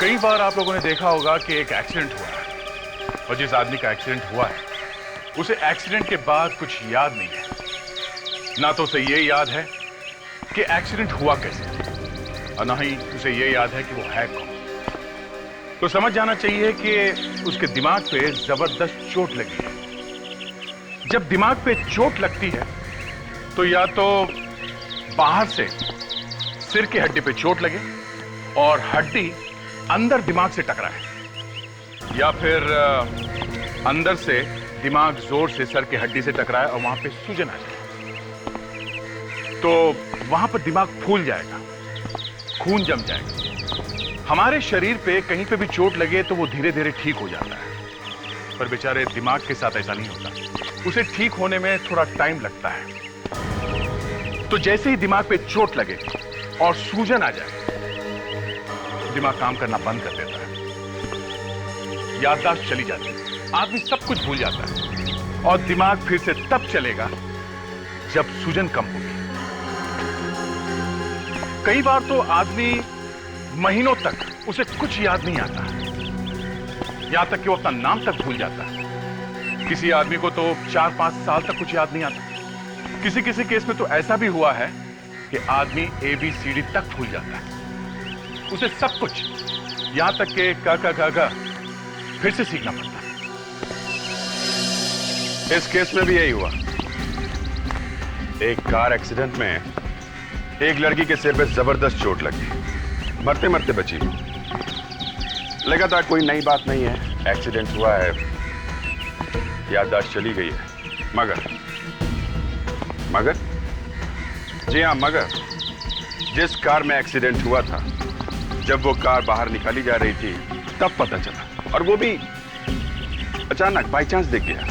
कई बार आप लोगों ने देखा होगा कि एक एक्सीडेंट हुआ है और जिस आदमी का एक्सीडेंट हुआ है उसे एक्सीडेंट के बाद कुछ याद नहीं है। ना तो उसे ये याद है कि एक्सीडेंट हुआ कैसे और ना ही उसे ये याद है कि वो है कौन। तो समझ जाना चाहिए कि उसके दिमाग पे जबरदस्त चोट लगी है। जब दिमाग पे चोट लगती है तो या तो बाहर से सिर की हड्डी पे चोट लगे और हड्डी अंदर दिमाग से टकराए, या फिर अंदर से दिमाग जोर से सर की हड्डी से टकराए और वहां पे सूजन आ जाए। तो वहां पर दिमाग फूल जाएगा, खून जम जाएगा। हमारे शरीर पे कहीं पे भी चोट लगे तो वो धीरे धीरे ठीक हो जाता है, पर बेचारे दिमाग के साथ ऐसा नहीं होता। उसे ठीक होने में थोड़ा टाइम लगता है। तो जैसे ही दिमाग पे चोट लगे और सूजन आ जाए, दिमाग काम करना बंद कर देता है, याददाश्त चली जाती है, आदमी सब कुछ भूल जाता है और दिमाग फिर से तब चलेगा जब सूजन कम होगी। कई बार तो आदमी महीनों तक उसे कुछ याद नहीं आता, यहां तक कि वो अपना नाम तक भूल जाता है। किसी आदमी को तो 4-5 साल तक कुछ याद नहीं आता। किसी किसी केस में तो ऐसा भी हुआ है कि आदमी ABCD तक भूल जाता है, उसे सब कुछ यहां तक के का फिर से सीखना पड़ता है। इस केस में भी यही हुआ। एक कार एक्सीडेंट में एक लड़की के सिर पे जबरदस्त चोट लगी, मरते मरते बची। लगा था कोई नई बात नहीं है, एक्सीडेंट हुआ है, याददाश्त चली गई है। मगर जी हाँ, मगर जिस कार में एक्सीडेंट हुआ था, जब वो कार बाहर निकाली जा रही थी तब पता चला, और वो भी अचानक बाई चांस दिख गया।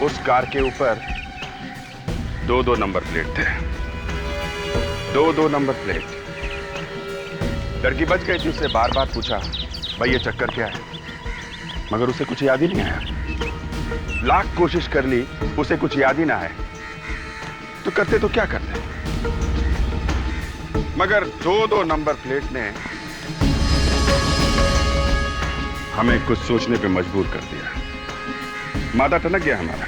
उस कार के ऊपर 2-2 नंबर प्लेट थे, 2-2 नंबर प्लेट। लड़की बच गई थी, उससे बार बार पूछा भाई ये चक्कर क्या है, मगर उसे कुछ याद ही नहीं आया। लाख कोशिश कर ली, उसे कुछ याद ही ना आए तो करते तो क्या करते। मगर 2-2 नंबर प्लेट ने हमें कुछ सोचने पे मजबूर कर दिया। माथा टनक गया हमारा।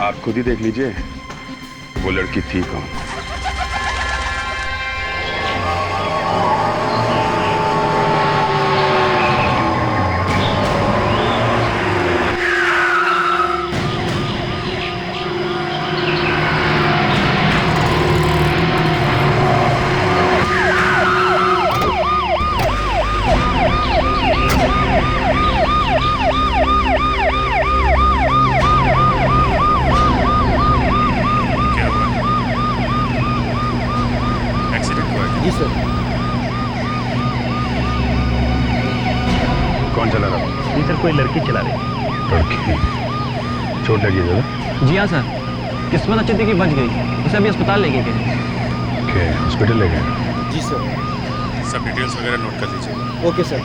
आप खुद ही देख लीजिए वो लड़की थी कौन। कौन चला रहा था? जी सर, कोई लड़की चला रही। लड़की? चोट लगी है दादा? जी हाँ सर, किस्मत अच्छी थी कि बच गई। उसे अभी अस्पताल ले गए। हॉस्पिटल ले गए? जी सर। सब डिटेल्स वगैरह नोट कर लीजिए। Okay sir.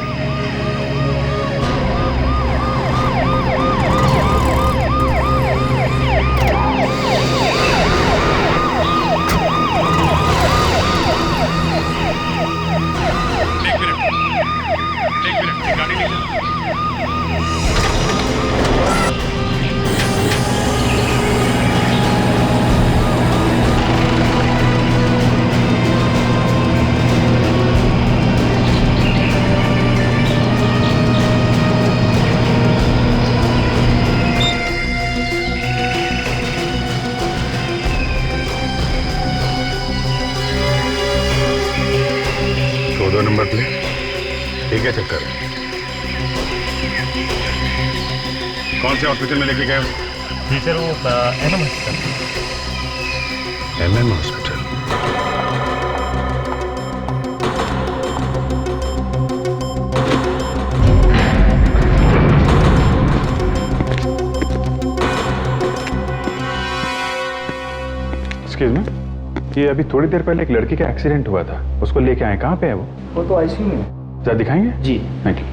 एक मिनट, गाड़ी ले लो। दो नंबर प्लेट, ठीक है चक्कर। कौन से हॉस्पिटल में लेके गए? जी सर, वो MM hospital. MM hospital. Excuse me, ये अभी थोड़ी देर पहले एक लड़की का एक्सीडेंट हुआ था, उसको लेके आए, कहाँ पे है वो? वो तो ICU में है। जरा दिखाएंगे? जी thank you.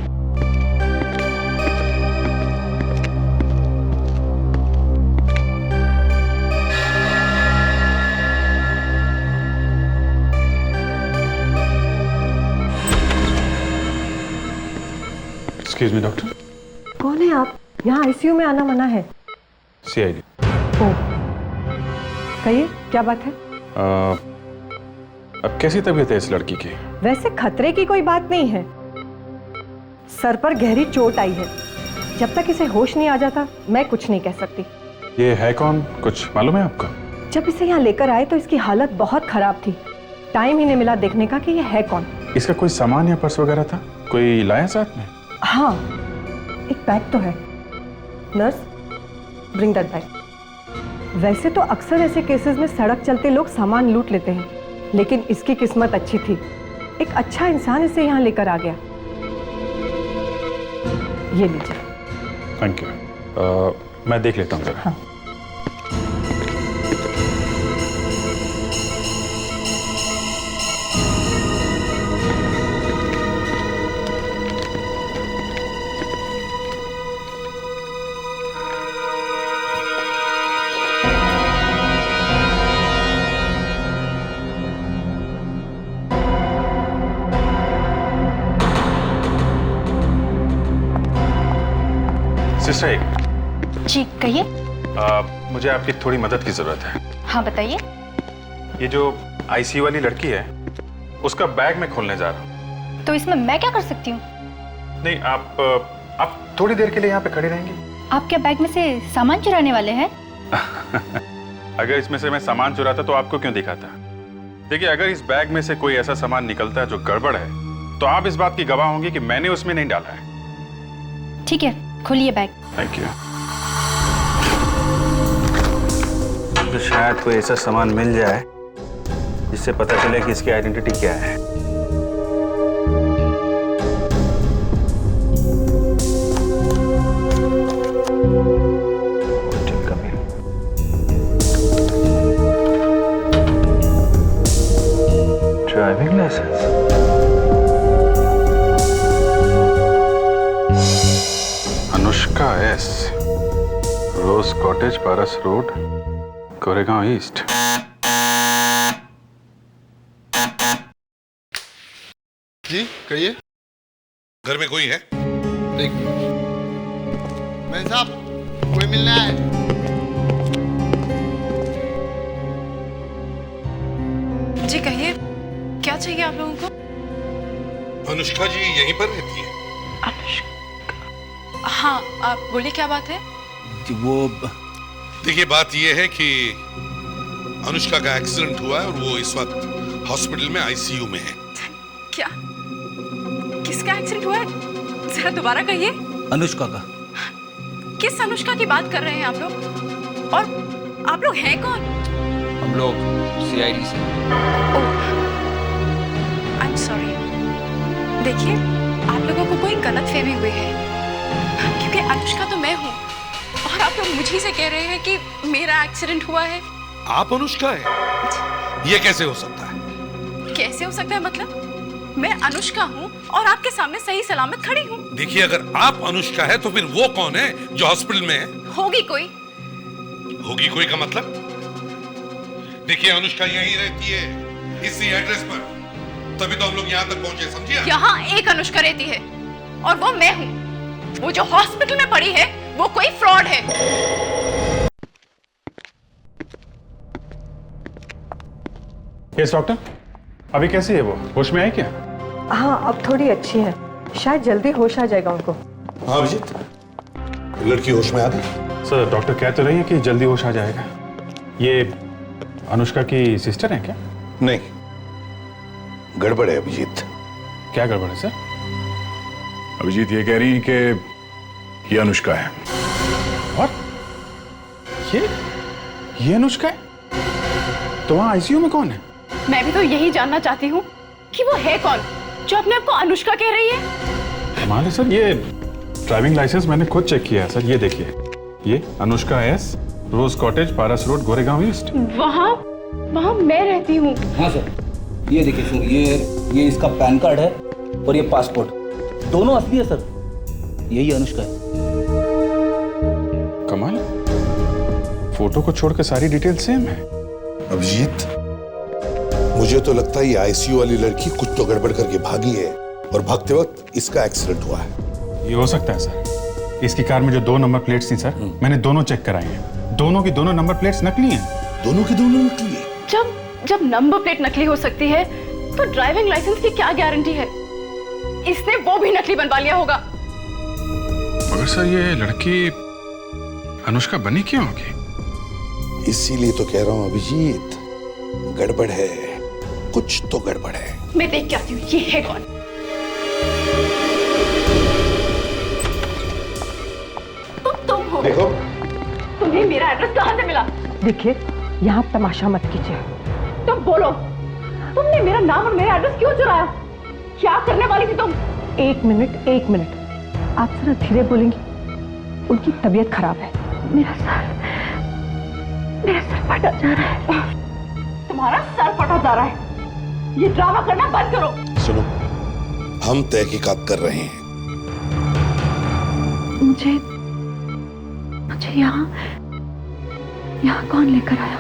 Excuse me doctor. कौन है आप? यहाँ आईसीयू में आना मना है। सीआईडी। ओ, कहिए क्या बात है? अब कैसी तबीयत है इस लड़की की? वैसे खतरे की कोई बात नहीं है, सर पर गहरी चोट आई है। जब तक इसे होश नहीं आ जाता मैं कुछ नहीं कह सकती। ये है कौन, कुछ मालूम है आपको? जब इसे यहाँ लेकर आए तो इसकी हालत बहुत खराब थी। टाइम ही नहीं मिला देखने का कि ये है कौन। इसका कोई सामान या पर्स वगैरह था? कोई लाया साथ में? हाँ, एक बैग तो है। Nurse, bring that bag. वैसे तो अक्सर ऐसे केसेस में सड़क चलते लोग सामान लूट लेते हैं, लेकिन इसकी किस्मत अच्छी थी। एक अच्छा इंसान इसे यहाँ लेकर आ गया। ये लीजिए। Thank you. मैं देख लेता हूँ जरा। हाँ। सिस्टर एक जी कहिए। मुझे आपकी थोड़ी मदद की जरूरत है। हाँ बताइए। ये जो आईसीयू वाली लड़की है उसका बैग मैं खोलने जा रहा हूँ। तो इसमें मैं क्या कर सकती हूँ? नहीं, आप थोड़ी देर के लिए यहाँ पे खड़ी रहेंगी? आप क्या बैग में से सामान चुराने वाले हैं? अगर इसमें से मैं सामान चुराता तो आपको क्यों दिखाता? देखिए, अगर इस बैग में से कोई ऐसा सामान निकलता है जो गड़बड़ है तो आप इस बात की गवाह होंगी कि मैंने उसमें नहीं डाला है। ठीक है, खोलिए बैग। Thank you. तो शायद कोई ऐसा सामान मिल जाए जिससे पता चले कि इसकी आइडेंटिटी क्या है। Driving licence. Anushka S, Rose Cottage, Paras Road, Koregaon East. जी कहिए। घर में कोई है? एक मैं साहब, कोई मिलने आए? जी कहिए, क्या चाहिए आप लोगों को? अनुष्का जी यहीं पर रहती है? हाँ, आप बोलिए क्या बात है? वो देखिए, बात यह है कि अनुष्का का एक्सीडेंट हुआ है और वो इस वक्त हॉस्पिटल में आईसीयू में है। क्या? किसका एक्सीडेंट हुआ है? जरा दोबारा कहिए। अनुष्का का। किस अनुष्का की बात कर रहे हैं आप लोग? और आप लोग हैं कौन? हम लोग सीआईडी से। I am sorry. देखिए, आप लोगों को कोई गलतफहमी हुई है, क्योंकि अनुष्का तो मैं हूँ और आप लोग मुझे से कह रहे हैं कि मेरा एक्सीडेंट हुआ है। आप अनुष्का है? ये कैसे हो सकता है? कैसे हो सकता है मतलब? मैं अनुष्का हूँ और आपके सामने सही सलामत खड़ी हूँ। देखिए, अगर आप अनुष्का है तो फिर वो कौन है जो हॉस्पिटल में है? होगी कोई। होगी कोई का मतलब? देखिए, अनुष्का यहीं रहती है, इसी एड्रेस पर, तभी तो हम लोग यहाँ तक पहुंचे, समझिए? यहाँ एक अनुष्का रहती है और वो मैं हूँ। वो जो हॉस्पिटल में पड़ी है वो कोई फ्रॉड है। यस डॉक्टर, अभी कैसी है वो? होश में है क्या? हाँ, अब थोड़ी अच्छी है, शायद जल्दी होश आ जाएगा उनको। हाँ अभिजीत, लड़की होश में आ गई? सर, डॉक्टर कह तो रही है कि जल्दी होश आ जाएगा। ये अनुष्का की सिस्टर है क्या? नहीं, गड़बड़ है अभिजीत। क्या गड़बड़ है सर? अभिजीत ये कह रही है कि ये अनुष्का है। और ये अनुष्का है? तो वहां आईसीयू में कौन है? मैं भी तो यही जानना चाहती हूँ कि वो है कौन जो अपने आप को अनुष्का कह रही है। कमाल है सर, ये ड्राइविंग लाइसेंस मैंने खुद चेक किया है सर। ये देखिए, ये Anushka S, Rose Cottage, Paras road, Goregaon east. वहाँ मैं रहती हूँ। हाँ सर, ये देखिए सर, ये इसका पैन कार्ड है और ये पासपोर्ट, दोनों असली है सर। यही अनुष्का है। कमाल, फोटो को छोड़कर सारी डिटेल सेम है। अभिजीत, मुझे तो लगता है ये आईसीयू वाली लड़की कुछ तो गड़बड़ करके भागी है और भागते वक्त इसका एक्सीडेंट हुआ है। ये हो सकता है सर। इसकी कार में जो 2 नंबर प्लेट्स थी सर, मैंने दोनों चेक कराई हैं। दोनों की दोनों नंबर प्लेट्स नकली हैं। दोनों की दोनों नकली है? जब नंबर प्लेट नकली हो सकती है तो ड्राइविंग लाइसेंस की क्या गारंटी है? इसने वो भी नकली बनवा लिया होगा। मगर सर ये लड़की अनुष्का बनी क्यों होगी? इसीलिए तो कह रहा हूं अभिजीत, गड़बड़ है, कुछ तो गड़बड़ है। मैं देख के आती हूँ ये है कौन। तुम हो? देखो, तुम्हें मेरा एड्रेस कहाँ से मिला? देखिए, यहाँ तमाशा मत कीजिए। तुम बोलो, तुमने मेरा नाम और मेरा एड्रेस क्यों चुराया? क्या करने वाली थी तुम? एक मिनट, आप जरा धीरे बोलेंगी, उनकी तबीयत खराब है। मेरा सर फटा जा रहा है। तुम्हारा सर फटा जा रहा है? ये ड्रामा करना बंद करो। सुनो, हम तहकीकात कर रहे हैं। मुझे यहाँ कौन लेकर आया?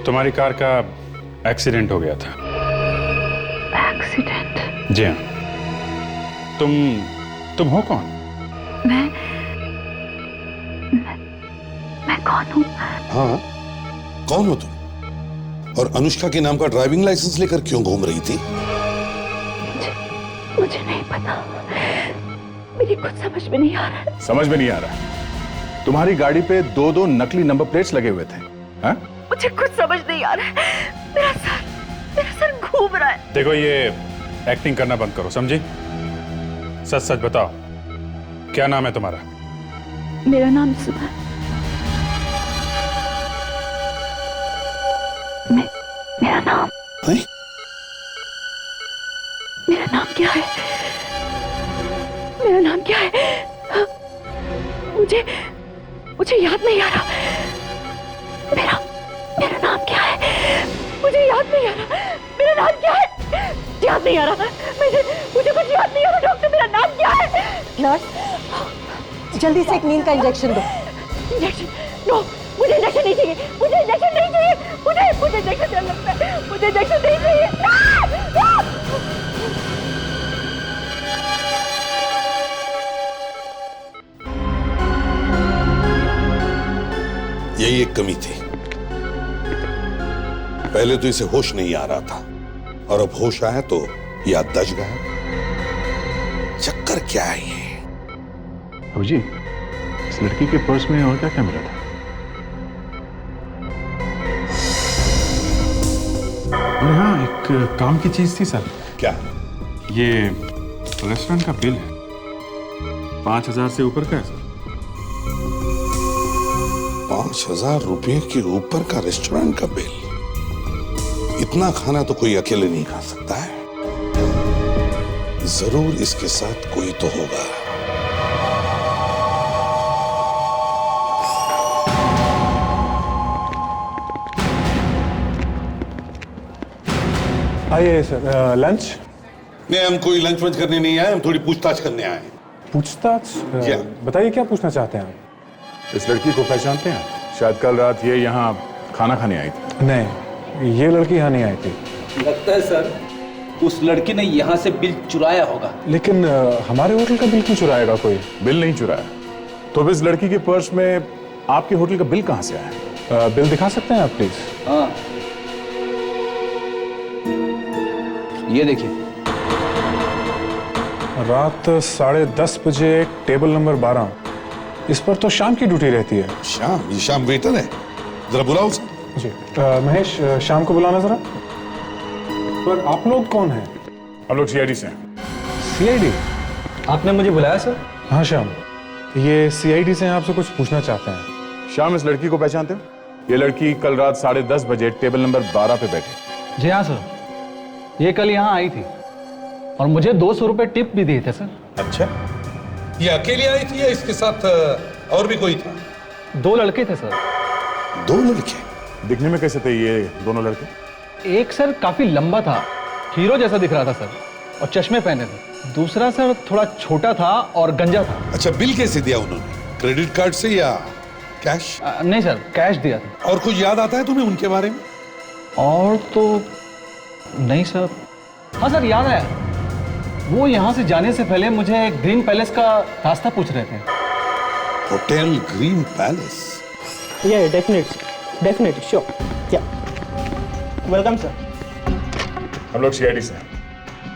तुम्हारी कार का एक्सीडेंट हो गया था। एक्सीडेंट? जी हाँ। तुम हो कौन? मैं कौन हूँ? हाँ, कौन हो तुम? और अनुष्का के नाम का ड्राइविंग लाइसेंस लेकर क्यों घूम रही थी? मुझे नहीं पता, मेरी कुछ समझ में नहीं आ रहा है। समझ में नहीं आ रहा? तुम्हारी गाड़ी पे 2 नकली नंबर प्लेट्स लगे हुए थे। हाँ? मुझे कुछ समझ नहीं आ रहा है। मेरा सर घूम रहा है। देखो, ये एक्टिंग करना बंद करो, समझी? सच सच बताओ, क्या नाम है तुम्हारा? मेरा नाम सुधा। मेरा नाम है? मेरा नाम क्या है? मेरा नाम क्या है? मुझे याद नहीं आ रहा। मेरा नाम क्या है? मुझे याद नहीं आ रहा। मेरा नाम क्या है? याद नहीं आ रहा। मुझे कुछ याद नहीं आ रहा। डॉक्टर, मेरा नाम क्या है? नर्स, जल्दी से एक नींद का इंजेक्शन दो। इंजेक्शन? नो, मुझे इंजेक्शन नहीं चाहिए। मुझे इंजेक्शन नहीं चाहिए। मुझे इंजेक्शन डर लगता है। मुझे इंजेक्शन नहीं चाहिए। यही एक कमी थी। पहले तो इसे होश नहीं आ रहा था, और अब होश आया तो याददाश्त गया। चक्कर क्या है ये? अभिजी, इस लड़की के पर्स में और क्या क्या मिला था? हाँ, एक काम की चीज थी सर। क्या? ये रेस्टोरेंट का बिल है, 5,000 से ऊपर का है सर। 5,000 रुपए के ऊपर का रेस्टोरेंट का बिल? इतना खाना तो कोई अकेले नहीं खा सकता है। जरूर इसके साथ कोई तो होगा। आइए सर, लंच? नहीं, हम कोई लंच वंच करने नहीं आए, हम थोड़ी पूछताछ करने आए हैं। पूछताछ? क्या? बताइए, क्या पूछना चाहते हैं आप? इस लड़की को पहचानते हैं? शायद कल रात ये यहाँ खाना खाने आई थी। नहीं, ये लड़की यहाँ नहीं आई थी। लगता है सर उस लड़की ने यहाँ से बिल चुराया होगा। लेकिन हमारे होटल का बिल क्यों चुराएगा कोई? बिल नहीं चुराया तो इस लड़की के पर्स में आपके होटल का बिल कहाँ से आया? बिल दिखा सकते हैं आप प्लीज? हाँ, ये देखिए। रात 10:30 बजे टेबल नंबर 12, इस पर तो शाम की ड्यूटी रहती है। शाम? ये शाम वेटर है, जरा बुलाओ उसे। जी महेश, शाम को बुलाना जरा। पर आप लोग कौन हैं? हम लोग सीआईडी से हैं। सीआईडी? आपने मुझे बुलाया सर? हाँ श्याम, ये सीआईडी से आपसे कुछ पूछना चाहते हैं। शाम, इस लड़की को पहचानते हो? ये लड़की कल रात 10:30 बजे टेबल नंबर 12 पे बैठी। जी हाँ सर, ये कल यहाँ आई थी और मुझे 200 रुपए टिप भी दिए थे सर। अच्छा, ये अकेली आई थी या इसके साथ और भी कोई था? 2 लड़के थे सर। 2 लड़के? दिखने में कैसे थे ये दोनों लड़के? एक सर काफी लंबा था, हीरो जैसा दिख रहा था सर, और चश्मे पहने थे। दूसरा सर थोड़ा छोटा था और गंजा था। अच्छा, बिल कैसे दिया उन्होंने? क्रेडिट कार्ड से या कैश? नहीं सर, कैश दिया था। और कुछ याद आता है तुम्हें उनके बारे में? और तो नहीं सर। हाँ सर, याद आया, वो यहाँ से जाने से पहले मुझे ग्रीन पैलेस का रास्ता पूछ रहे थे। Hotel green palace? Yeah, definitely, sure. Yeah. Welcome, sir. हम लोग सीआईडी से हैं।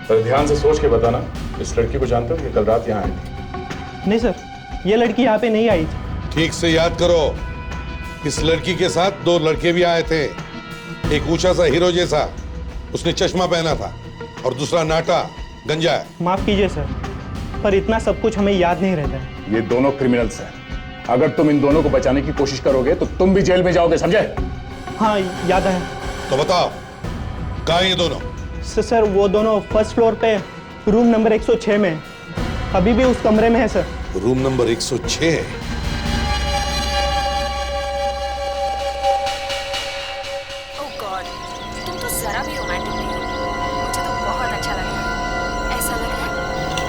पर ध्यान से सोच के बताना, इस लड़की को जानते हो? ये कल रात यहाँ आई थी। नहीं सर, ये लड़की यहाँ पे नहीं आई थी। ठीक से याद करो, इस लड़की के साथ 2 लड़के भी आए थे। एक ऊंचा सा हीरो जैसा, उसने चश्मा पहना था, और दूसरा नाटा गंजा है। माफ कीजिए सर, पर इतना सब कुछ हमें याद नहीं रहता है। ये दोनों क्रिमिनल्स हैं। अगर तुम इन दोनों को बचाने की कोशिश करोगे तो तुम भी जेल में जाओगे, समझे? हाँ, याद है। तो बताओ, कहाँ हैं ये दोनों? सर, वो दोनों फर्स्ट फ्लोर पे रूम नंबर 106 में है। अभी भी उस कमरे में है सर। Room number 106? ओह गॉड, तुम तो जरा भी रोमांटिक नहीं हो। मुझे तो बहुत अच्छा लग रहा है। ऐसा लग रहा है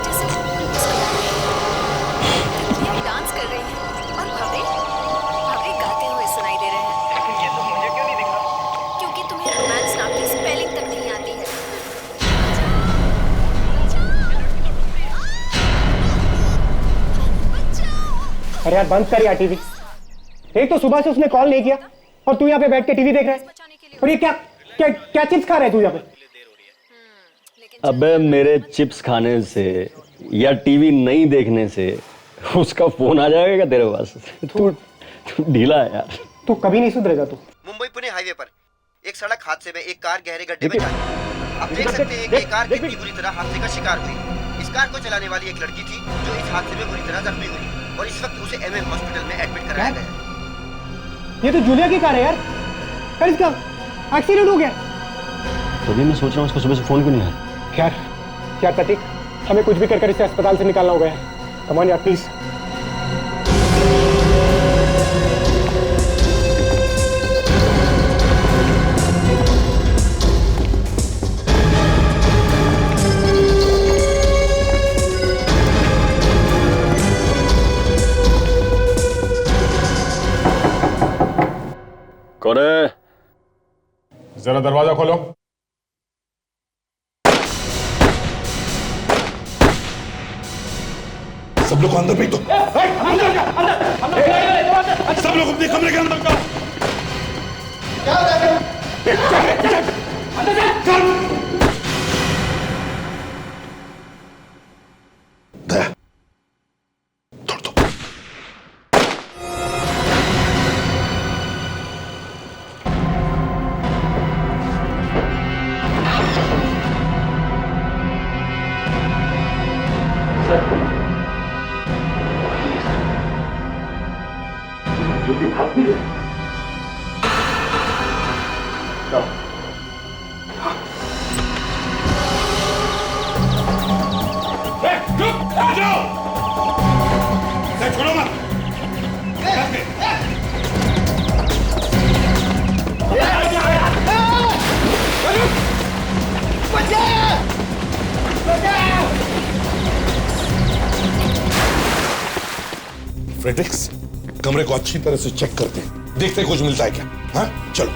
जैसे कोई मुस्कुरा रही है। ये डांस कर रही है और भव्य गाते हुए सुनाई दे रहे हैं। लेकिन ये तो मुझे क्यों नहीं दिख रहा? क्योंकि तुम्हें रोमांस नाम की स्पेलिंग तक नहीं आती है। अरे यार, बंद कर यार टीवी। एक तो सुबह से उसने कॉल नहीं किया और तू यहाँ पे बैठ के टीवी देख रहा है। और ये क्या क्या क्या चिप्स खा रहा है तू यहाँ पे? अबे मेरे चिप्स खाने से या टीवी नहीं देखने से उसका फोन आ जाएगा क्या तेरे पास? तू ढीला है यार। तू कभी नहीं सुधरेगा तू। मुंबई पुणे हाईवे पर एक सड़क हादसे में एक कार गहरे गड्ढे में जा गिरी। आप देख सकते हैं कि ये कार कितनी बुरी तरह हादसे का शिकार हुई। इस कार को चलाने वाली एक लड़की थी जो इस हादसे में बुरी तरह जख्मी हुई और इस वक्त उसे एमएम हॉस्पिटल में एडमिट कराया गया है। ये तो जूलिया की कार है यार। यार, इसका एक्सीडेंट हो गया। तो भी मैं सोच रहा हूँ उसको सुबह से फोन क्यों नहीं आया। यार प्रतीक, हमें कुछ भी कर इसे अस्पताल से निकालना होगा यार। कम ऑन यार, प्लीज। कौन है? जरा दरवाजा खोलो। सब लोग अंदर भेज दो। सब लोग अपने कमरे के अंदर जाओ। दया, तोड़ दो। छोड़ो मत। फ्रेडरिक्स, कमरे को अच्छी तरह से चेक करते हैं, देखते हैं कुछ मिलता है क्या। हाँ, चलो।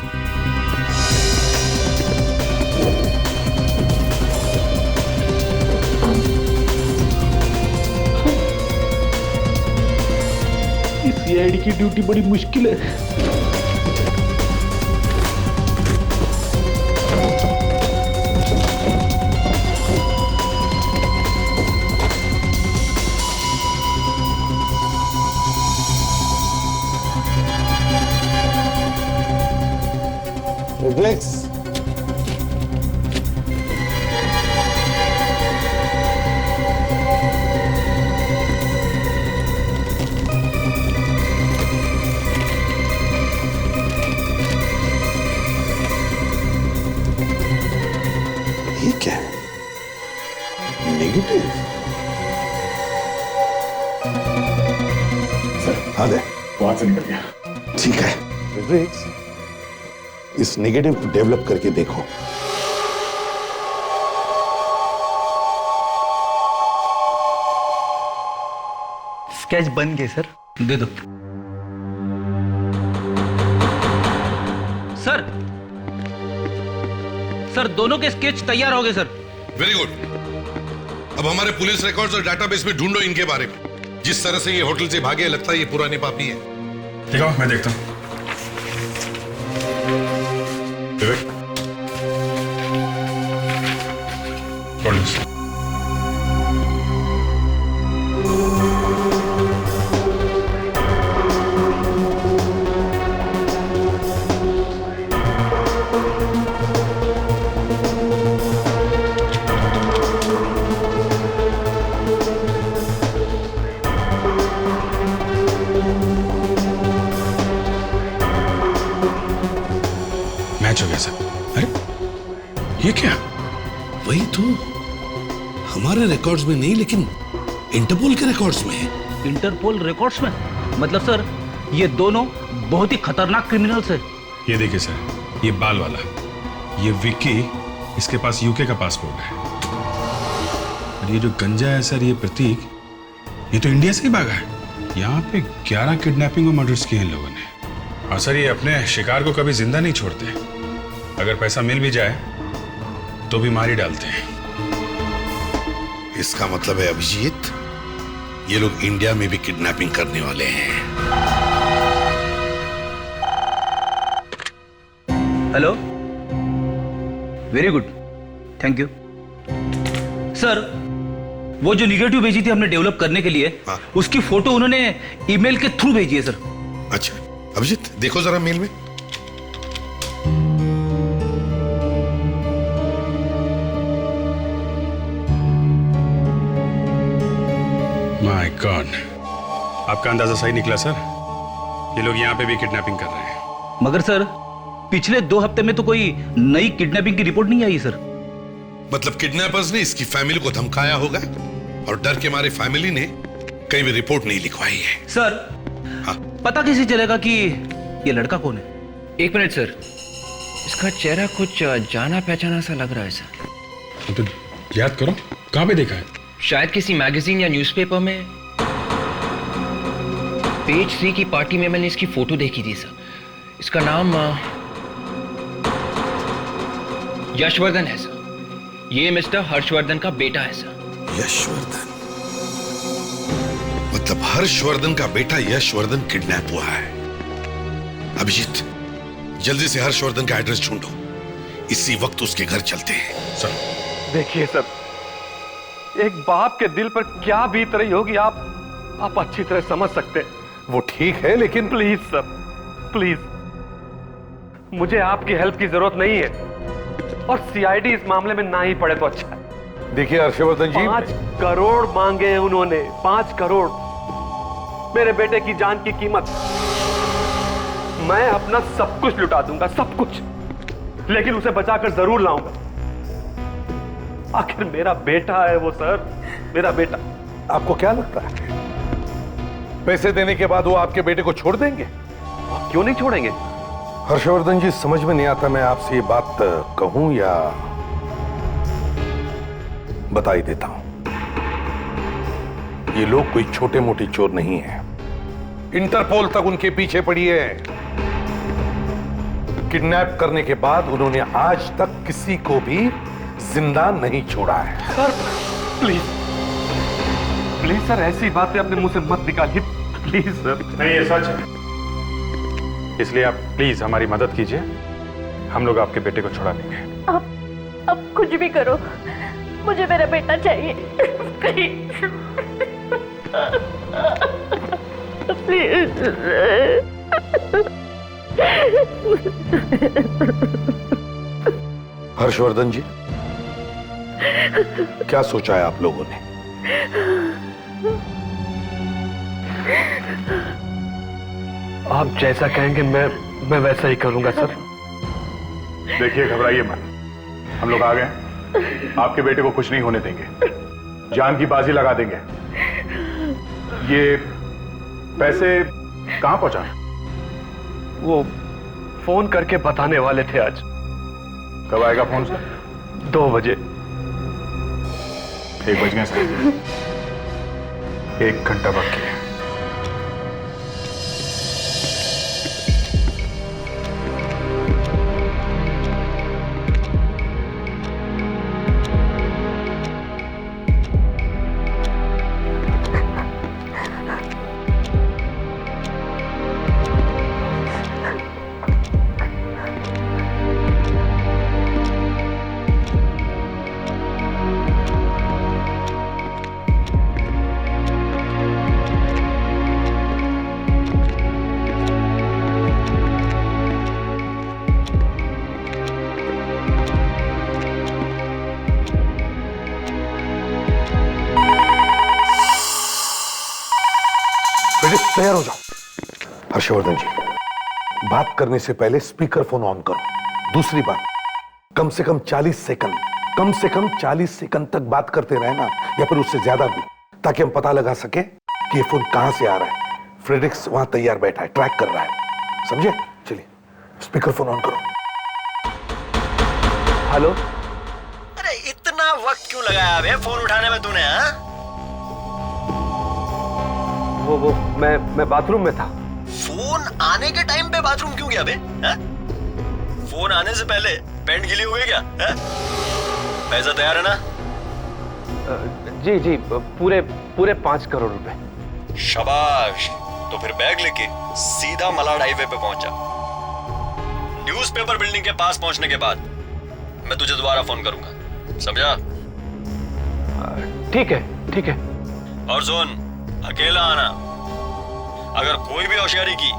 सीआईडी की ड्यूटी बड़ी मुश्किल है। फ्रेडरिक्स, ये क्या है? नेगेटिव? सर, हाँ दे। वहां से निकल गया। ठीक है फ्रेडरिक्स, इस नेगेटिव को डेवलप करके देखो। स्केच बन गए सर। दे दो सर। सर, दोनों के स्केच तैयार हो गए सर। Very good. अब हमारे पुलिस रिकॉर्ड्स और डाटाबेस में ढूंढो इनके बारे में। जिस तरह से ये होटल से भागे, लगता है ये पुराने पापी है। ठीक है, मैं देखता हूँ। विवेक, पुलिस। मैच हो गया सर। अरे ये क्या? वही तो, हमारे रिकॉर्ड्स में नहीं लेकिन इंटरपोल के रिकॉर्ड्स में है। इंटरपोल रिकॉर्ड्स में? मतलब सर ये दोनों बहुत ही खतरनाक क्रिमिनल्स है। ये देखिए सर, ये बाल वाला, ये विक्की, इसके पास यूके का पासपोर्ट है। और ये जो गंजा है सर, ये प्रतीक, ये तो इंडिया से ही भागा है। यहाँ पे 11 किडनैपिंग और मर्डर्स किए हैं लोगों ने। और सर ये अपने शिकार को कभी जिंदा नहीं छोड़ते। अगर पैसा मिल भी जाए तो भी मार ही डालते हैं। इसका मतलब है अभिजीत, ये लोग इंडिया में भी किडनैपिंग करने वाले हैं। Hello, very good, thank you sir. वो जो निगेटिव भेजी थी हमने डेवलप करने के लिए, उसकी फोटो उन्होंने ईमेल के थ्रू भेजी है सर। अच्छा अभिजीत, देखो जरा मेल में। माय गॉड, आपका अंदाजा सही निकला सर। ये लोग यहाँ पे भी किडनैपिंग कर रहे हैं। मगर सर पिछले 2 हफ्ते में तो कोई नई किडनैपिंग की रिपोर्ट नहीं आई सर। मतलब किडनैपर्स ने इसकी फैमिली को धमकाया होगा और डर के मारे फैमिली ने कहीं भी रिपोर्ट नहीं लिखवाई है। सर पता कैसे चलेगा कि ये लड़का कौन है? 1 मिनट सर, इसका चेहरा कुछ जाना पहचाना सा लग रहा है सर। तो याद करो, कहाँ पे देखा है? शायद किसी मैगजीन या न्यूज़पेपर में। पेज 3 की पार्टी में मैंने इसकी फोटो देखी थी सर। इसका नाम यशवर्धन है सर। ये मिस्टर हर्षवर्धन का बेटा है सर। यशवर्धन? मतलब हर्षवर्धन का बेटा यशवर्धन किडनैप हुआ है। अभिजीत, जल्दी से हर्षवर्धन का एड्रेस ढूंढो, इसी वक्त उसके घर चलते हैं। सर देखिए सर, एक बाप के दिल पर क्या बीत रही होगी आप अच्छी तरह समझ सकते हैं। वो ठीक है, लेकिन प्लीज सर, प्लीज, मुझे आपकी हेल्प की जरूरत नहीं है। और सीआईडी इस मामले में ना ही पड़े तो अच्छा है। देखिए हर्षवर्धन जी, 5 करोड़ मांगे हैं उन्होंने, 5 करोड़ मेरे बेटे की जान की कीमत। मैं अपना सब कुछ लुटा दूंगा, सब कुछ, लेकिन उसे बचाकर जरूर लाऊंगा। आखिर मेरा बेटा है वो सर, मेरा बेटा। आपको क्या लगता है पैसे देने के बाद वो आपके बेटे को छोड़ देंगे? क्यों नहीं छोड़ेंगे? हर्षवर्धन जी, समझ में नहीं आता मैं आपसे ये बात कहूं या बता ही देता हूं। ये लोग कोई छोटे मोटे चोर नहीं हैं। इंटरपोल तक उनके पीछे पड़ी है। किडनैप करने के बाद उन्होंने आज तक किसी को भी जिंदा नहीं छोड़ा है। सर प्लीज, प्लीज सर, ऐसी बातें अपने मुंह से मत निकालिए, प्लीज सर। नहीं, ये सच है, इसलिए आप प्लीज हमारी मदद कीजिए। हम लोग आपके बेटे को छुड़ा देंगे। अब कुछ भी करो, मुझे मेरा बेटा चाहिए, प्लीज प्लीज। हर्षवर्धन जी, क्या सोचा है आप लोगों ने? आप जैसा कहेंगे मैं वैसा ही करूंगा सर। देखिए, घबराइए मत, हम लोग आ गए। आपके बेटे को कुछ नहीं होने देंगे, जान की बाजी लगा देंगे। ये पैसे कहां पहुंचा? वो फोन करके बताने वाले थे आज। कब आएगा फोन सर? 2 बजे। 1 बज गए सर, 1 घंटा बाकी है। तैयार हो जाओ। हर्षवर्धन जी, बात करने से पहले स्पीकर फोन ऑन करो। दूसरी बात, कम से कम 40 सेकंड तक बात करते रहना, या फिर उससे ज्यादा भी, ताकि हम पता लगा सके कि ये फोन कहां से आ रहा है। फ्रेडरिक्स वहां तैयार बैठा है, ट्रैक कर रहा है, समझे? चलिए स्पीकर फोन ऑन करो। हेलो। अरे इतना वक्त क्यों लगाया बे फोन उठाने में तूने? हाँ, वो मैं बाथरूम में था। फोन आने के टाइम पे बाथरूम क्यों गया बे? हाँ? फोन आने से पहले पैंट गीली हो गई क्या? हाँ? पैसा तैयार है ना? जी पूरे 5 करोड़ रुपए। शाबाश। तो फिर बैग लेके सीधा मलाड हाईवे पे पहुंचा। न्यूज़पेपर बिल्डिंग के पास पहुंचने के बाद मैं तुझे दोबारा फोन करूंगा, समझा? ठीक है। और सुन, अकेला आना। अगर कोई भी होशियारी की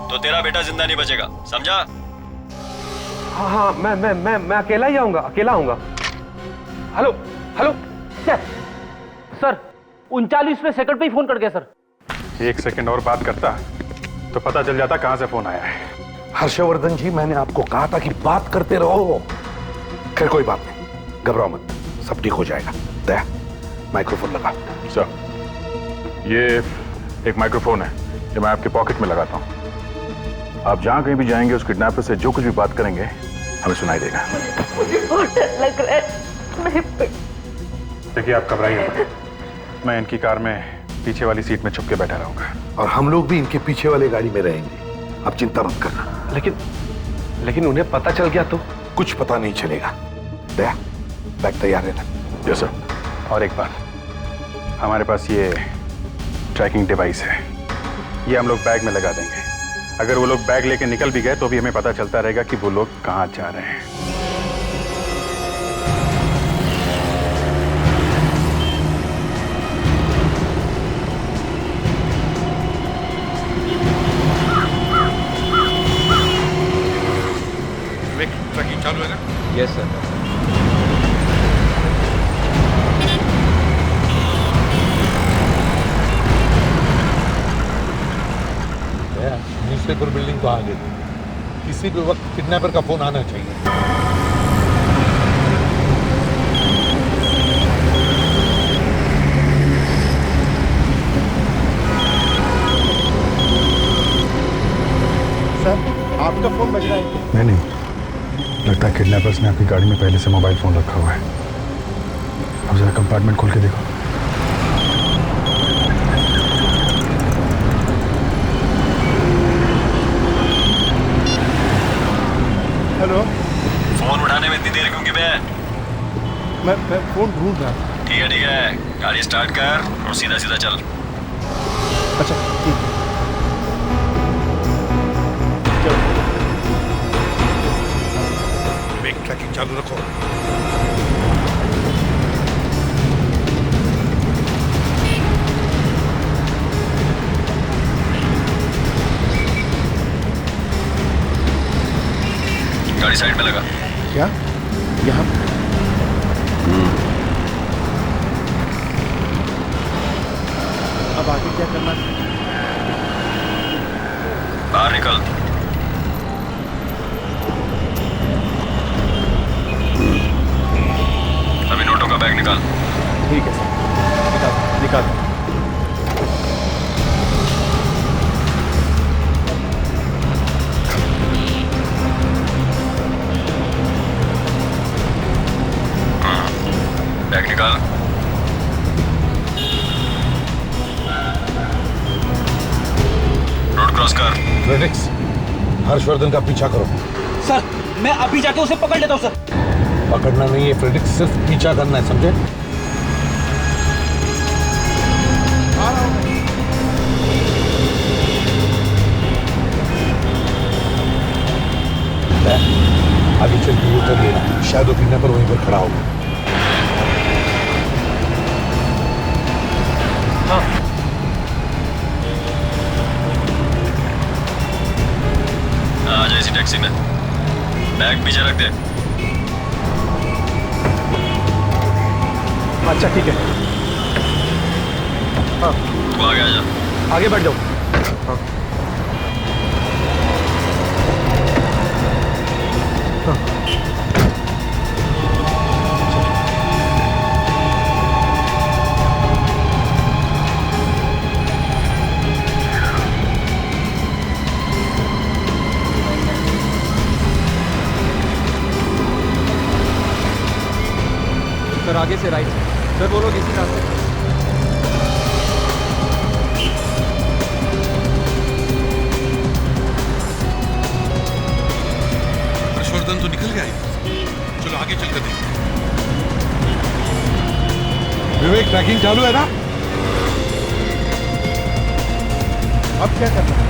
तो तेरा बेटा जिंदा नहीं बचेगा, समझा? हाँ, मैं अकेला ही आऊंगा, हेलो सर 39वें सेकंड पे ही फोन कट गया सर। 1 सेकंड और बात करता तो पता चल जाता कहां से फोन आया है। हर्षवर्धन जी, मैंने आपको कहा था कि बात करते रहो। खैर कोई बात नहीं, घबराओ मत, सब ठीक हो जाएगा। दया, माइक्रोफोन लगा। सर, ये एक माइक्रोफोन है, जो मैं आपके पॉकेट में लगाता हूँ। आप जहां कहीं भी जाएंगे, उस किडनैपर से जो कुछ भी बात करेंगे हमें सुनाई देगा। मुझे बहुत डर लग रहा है। देखिए, आप घबराइए मत। मैं इनकी कार में पीछे वाली सीट में छुप के बैठा रहूंगा, और हम लोग भी इनके पीछे वाले गाड़ी में रहेंगे। आप चिंता मत करना। लेकिन उन्हें पता चल गया तो? कुछ पता नहीं चलेगा। दया, बैग तैयार है ना? Yes sir. और एक बात, हमारे पास ये ट्रैकिंग डिवाइस है, ये हम लोग बैग में लगा देंगे। अगर वो लोग बैग लेके निकल भी गए तो भी हमें पता चलता रहेगा कि वो लोग कहां जा रहे हैं। ट्रैकिंग चालू है ना? Yes sir. न्यूज़पेपर बिल्डिंग को आगे किसी भी वक्त किडनैपर का फोन आना चाहिए। सर, आपका फोन बज रहा है। नहीं, लगता है किडनैपर्स ने आपकी गाड़ी में पहले से मोबाइल फोन रखा हुआ है। अब जरा कंपार्टमेंट खोल के देखो। हेलो। फोन उठाने में इतनी देर क्यों की बे? मैं फोन ढूंढ रहा था। ठीक है, गाड़ी स्टार्ट कर और सीधा चल। अच्छा ठीक है, बैग ट्रैकिंग चालू रखो। गाड़ी साइड में लगा। क्या यहाँ? अब आगे क्या करना है? बाहर निकल। अभी नोटों का बैग निकाल। ठीक है सर, निकाल। बैग निकाल। रोड क्रॉस कर। फ्रेडरिक्स, हर्षवर्धन का पीछा करो। सर, मैं अभी जाके उसे पकड़ लेता हूँ सर। पकड़ना नहीं है फ्रेडरिक्स, सिर्फ पीछा करना है, समझे? आगे चल के उतर लेना, शायद वो किडनैपर वहीं पर खड़ा होगा। आ जा इसी टैक्सी में। बैग पीछे रख दे। अच्छा ठीक है। हाँ, तू आगे आ जा। आगे बैठ जाओ। सर आगे से राइट सर, वो लोग इसी रास्ते। हर्षवर्धन तो निकल गया है। चलो आगे चलकर देखते हैं। विवेक, ट्रैकिंग चालू है ना? अब क्या करना है?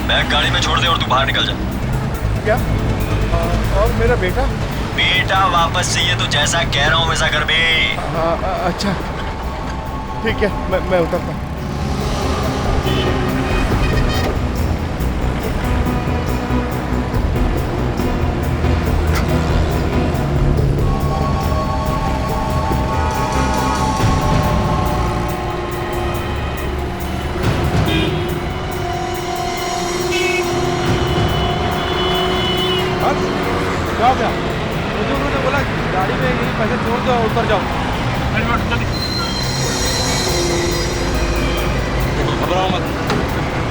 बैग गाड़ी में छोड़ दे और तू बाहर निकल जा। क्या? और मेरा बेटा? बेटा वापस चाहिए तो जैसा कह रहा हूँ वैसा कर बे। अच्छा ठीक है, मैं उतरता हूँ। क्या हो गया? मुझे उन्होंने बोला गाड़ी में यही पैसे छोड़ दो, ऊपर जाओ। घबराओ मत,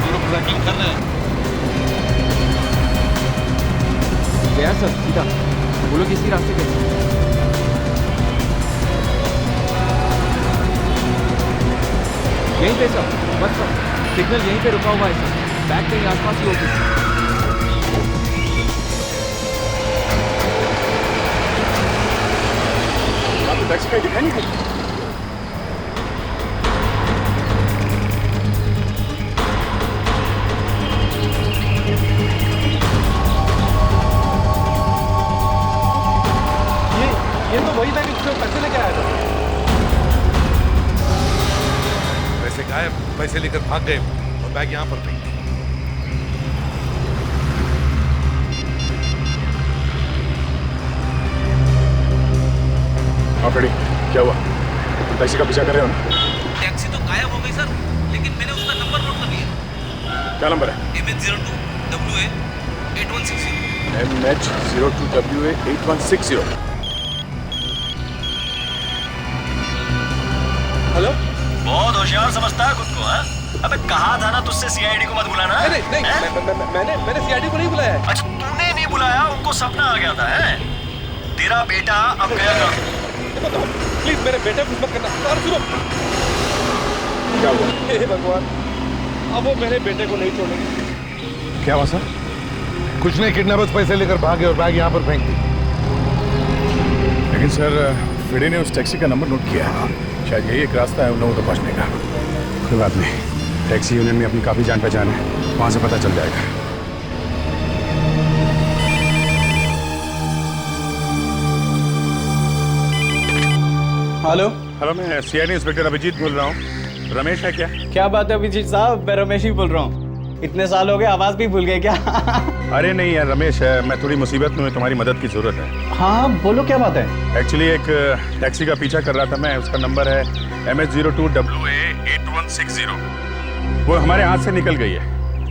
हम लोग ट्रैकिंग कर रहे हैं। गया सर सीधा, वो लोग इसी रास्ते पे। यहीं पे सर, बस सर सिग्नल यहीं पे रुका हुआ है सर, बैग कहीं आसपास ही होगी। टैक्सी का दिखाई नहीं है। ये तो वही बैग जिसमें पैसे लेके आया था। पैसे गायब, पैसे लेकर भाग गए और बैग यहाँ पर नहीं। फ्रेडी, क्या हुआ? टैक्सी का पीछा कर रहे हो ना? टैक्सी तो गायब हो गई सर, लेकिन मैंने उसका नंबर नोट कर लिया। क्या नंबर है? MH02WA8160। MH02WA8160। हेलो, बहुत होशियार समझता है खुद को, हाँ? अबे कहा था ना तुझसे सीआईडी को मत बुलाना। नहीं, मैंने सीआईडी को नहीं बुलाया है। अच्छा तूने नहीं बुलाया, उनको सपना आ गया था, है? तेरा बेटा अब गया था। प्लीज मेरे बेटे को मत करना। और सुनो, क्या हुआ? हे भगवान, अब वो मेरे बेटे को नहीं छोड़ेंगे। क्या हुआ सर? कुछ नहीं, किडनैपर्स पैसे लेकर भागे और बैग यहाँ पर फेंक दी। लेकिन सर फ्रेडी ने उस टैक्सी का नंबर नोट किया है। शायद यही एक रास्ता है उन लोगों तक पहुंचने का। कोई बात नहीं, टैक्सी यूनियन में अपनी काफ़ी जान पहचान है, वहाँ से पता चल जाएगा। हेलो, मैं सीआईडी इंस्पेक्टर अभिजीत बोल रहा हूँ। रमेश है क्या? क्या बात है अभिजीत साहब, मैं रमेश ही बोल रहा हूँ। इतने साल हो गए, आवाज भी भूल गए क्या? अरे नहीं यार रमेश है, मैं थोड़ी मुसीबत में हूँ, तुम्हारी मदद की जरूरत है। हाँ बोलो, क्या बात है? एक्चुअली एक टैक्सी का पीछा कर रहा था मैं, उसका नंबर है MH02WA8160। वो हमारे हाथ से निकल गई है।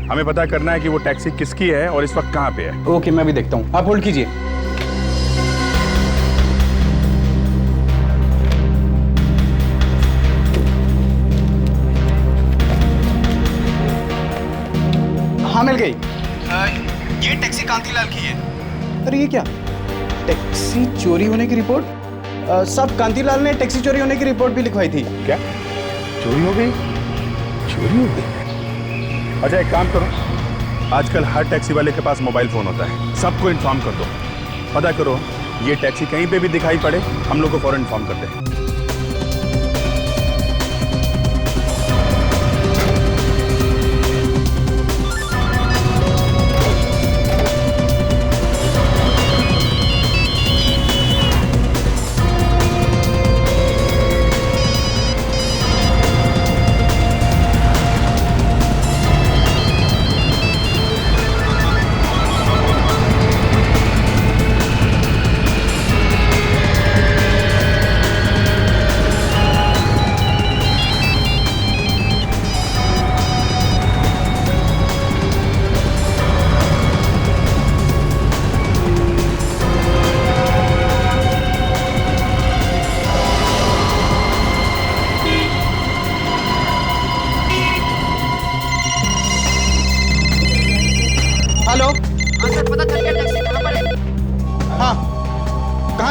हमें पता करना है कि वो टैक्सी किसकी है और इस वक्त कहाँ पे है। ओके, मैं भी देखता हूँ, आप होल्ड कीजिए। हाँ मिल गई। ये टैक्सी कांतीलाल की है। अरे ये क्या, टैक्सी चोरी होने की रिपोर्ट? सब कांतीलाल ने टैक्सी चोरी होने की रिपोर्ट भी लिखवाई थी। क्या चोरी हो गई? चोरी हो गई? अच्छा एक काम करो, आजकल हर टैक्सी वाले के पास मोबाइल फोन होता है, सबको इन्फॉर्म कर दो। पता करो ये टैक्सी कहीं पे भी दिखाई पड़े, हम लोग को फौरन इन्फॉर्म करते हैं।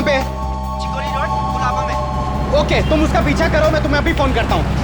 कहाँ पे है? चिकोली रोड गुलाबा में। ओके, तुम उसका पीछा करो, मैं तुम्हें अभी फोन करता हूँ।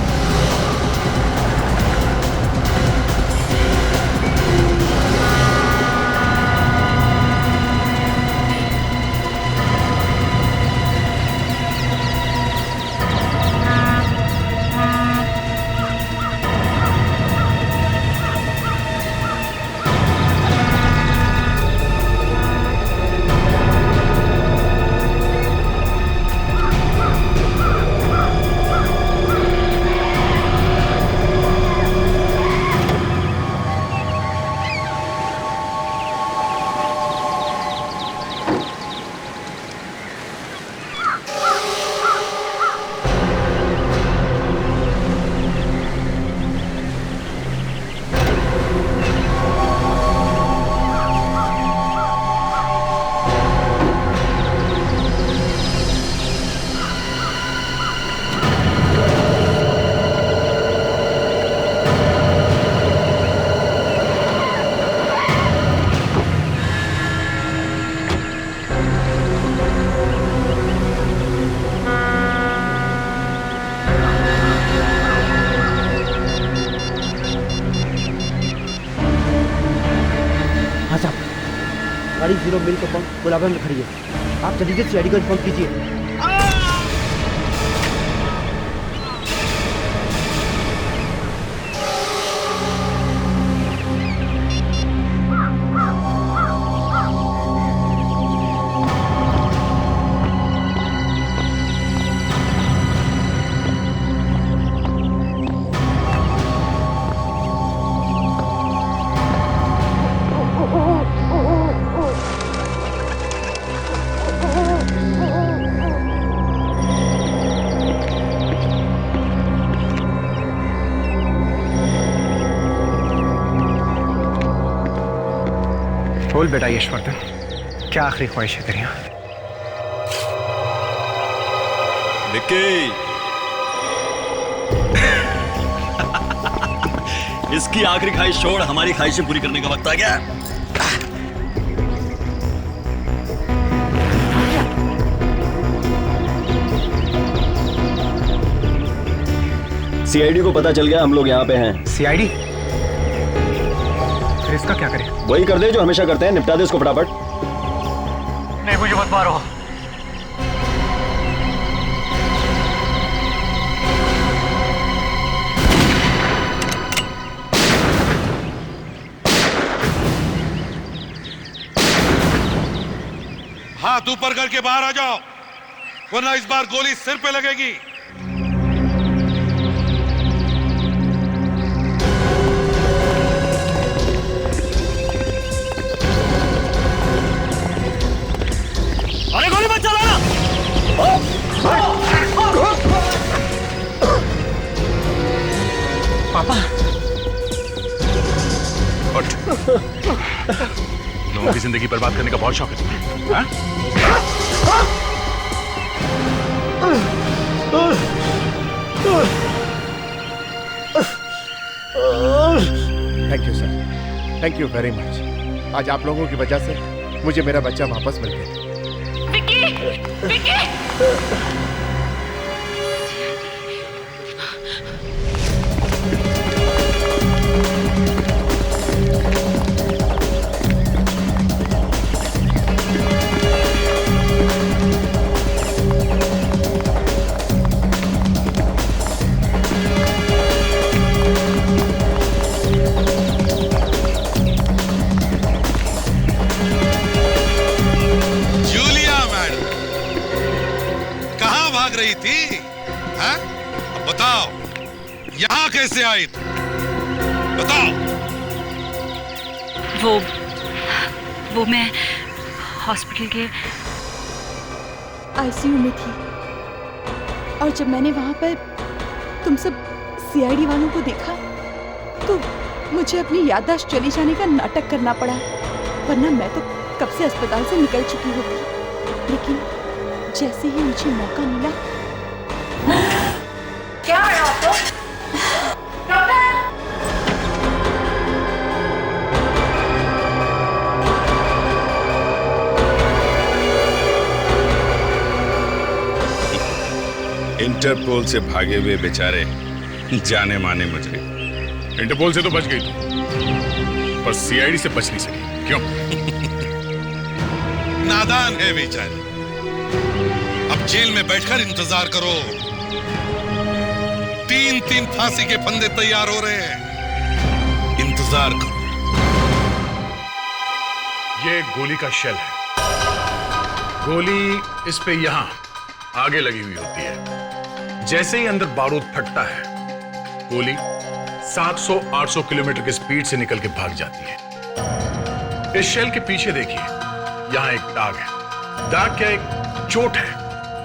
गाड़ी 0 मिल का पंप गुलाबा में खड़ी है। आप जल्दी से सीआईडी को इन्फॉर्म कीजिए। बोल बेटा यशवर्धन, क्या आखिरी ख्वाहिश है तेरी? विक्की, इसकी आखिरी ख्वाहिश छोड़, हमारी ख्वाहिशें पूरी करने का वक्त आ गया। सीआईडी को पता चल गया हम लोग यहाँ पे हैं। सीआईडी? फिर इसका क्या करें? वही कर दे जो हमेशा करते हैं, निपटा दे इसको फटाफट। नहीं, मुझे मत मारो। हाथ ऊपर करके बाहर आ जाओ, वरना इस बार गोली सिर पे लगेगी। अरे गोली मत चला! पापा, उठ। लोगों की जिंदगी बर्बाद करने का बहुत शौक है तुम्हें, हाँ? Thank you sir, thank you very much. आज आप लोगों की वजह से मुझे मेरा बच्चा वापस मिल गया। विक्की! रही थी, हाँ? अब बताओ, यहाँ कैसे आई तू? बताओ। वो मैं हॉस्पिटल के आईसीयू में थी और जब मैंने वहां पर तुम सब सीआईडी वालों को देखा तो मुझे अपनी याददाश्त चली जाने का नाटक करना पड़ा, वरना मैं तो कब से अस्पताल से निकल चुकी होती। लेकिन जैसे ही मुझे मौका मिला। क्या है आपको? इंटरपोल से भागे हुए बेचारे जाने माने मुजरिम। इंटरपोल से तो बच गई तू, पर सीआईडी से बच नहीं सकी। क्यों? नादान है बेचारी। अब जेल में बैठकर इंतजार करो। 3-3 फांसी के फंदे तैयार हो रहे हैं, इंतजार करो। ये गोली का शेल है। गोली इस पे यहां आगे लगी हुई होती है। जैसे ही अंदर बारूद फटता है, गोली 700-800 किलोमीटर की स्पीड से निकल के भाग जाती है। इस शेल के पीछे देखिए, यहां एक दाग है। दाग क्या, एक चोट है,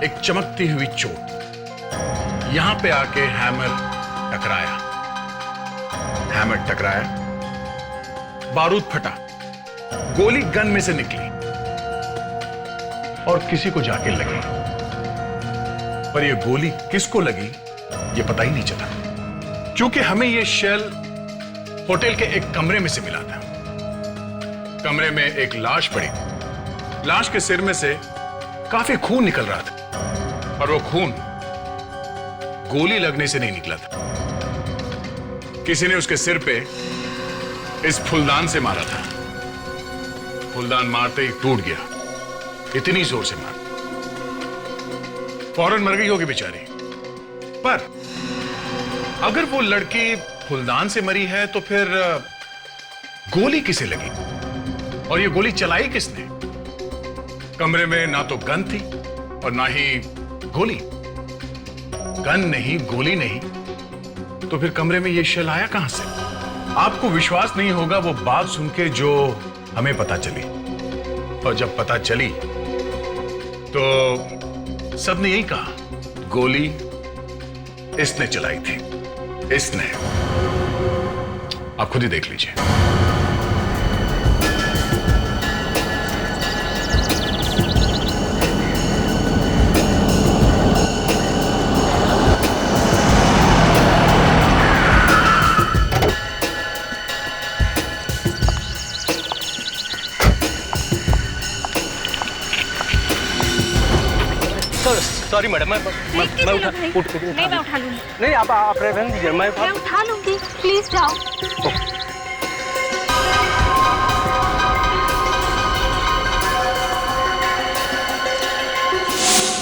एक चमकती हुई चोट। यहां पे आके हैमर टकराया, बारूद फटा, गोली गन में से निकली और किसी को जाके लगी। पर यह गोली किसको लगी यह पता ही नहीं चला, क्योंकि हमें यह शेल होटल के एक कमरे में से मिला था। कमरे में एक लाश पड़ी थी। लाश के सिर में से काफी खून निकल रहा था, और वो खून गोली लगने से नहीं निकला था। किसी ने उसके सिर पे इस फूलदान से मारा था। फूलदान मारते ही टूट गया, इतनी जोर से मारा, फौरन मर गई होगी बेचारी। पर अगर वो लड़की फूलदान से मरी है तो फिर गोली किसे लगी, और ये गोली चलाई किसने? कमरे में ना तो गन थी और ना ही गोली। गन नहीं, गोली नहीं, तो फिर कमरे में ये शेल आया कहां से? आपको विश्वास नहीं होगा वो बात सुन के जो हमें पता चली। और जब पता चली तो सबने यही कहा, गोली इसने चलाई थी, इसने। आप खुद ही देख लीजिए। सॉरी मैडम, मैं उठा नहीं, मैं उठा लूंगी। नहीं, आप रहने दीजिए, मैं उठा लूंगी, प्लीज जाओ।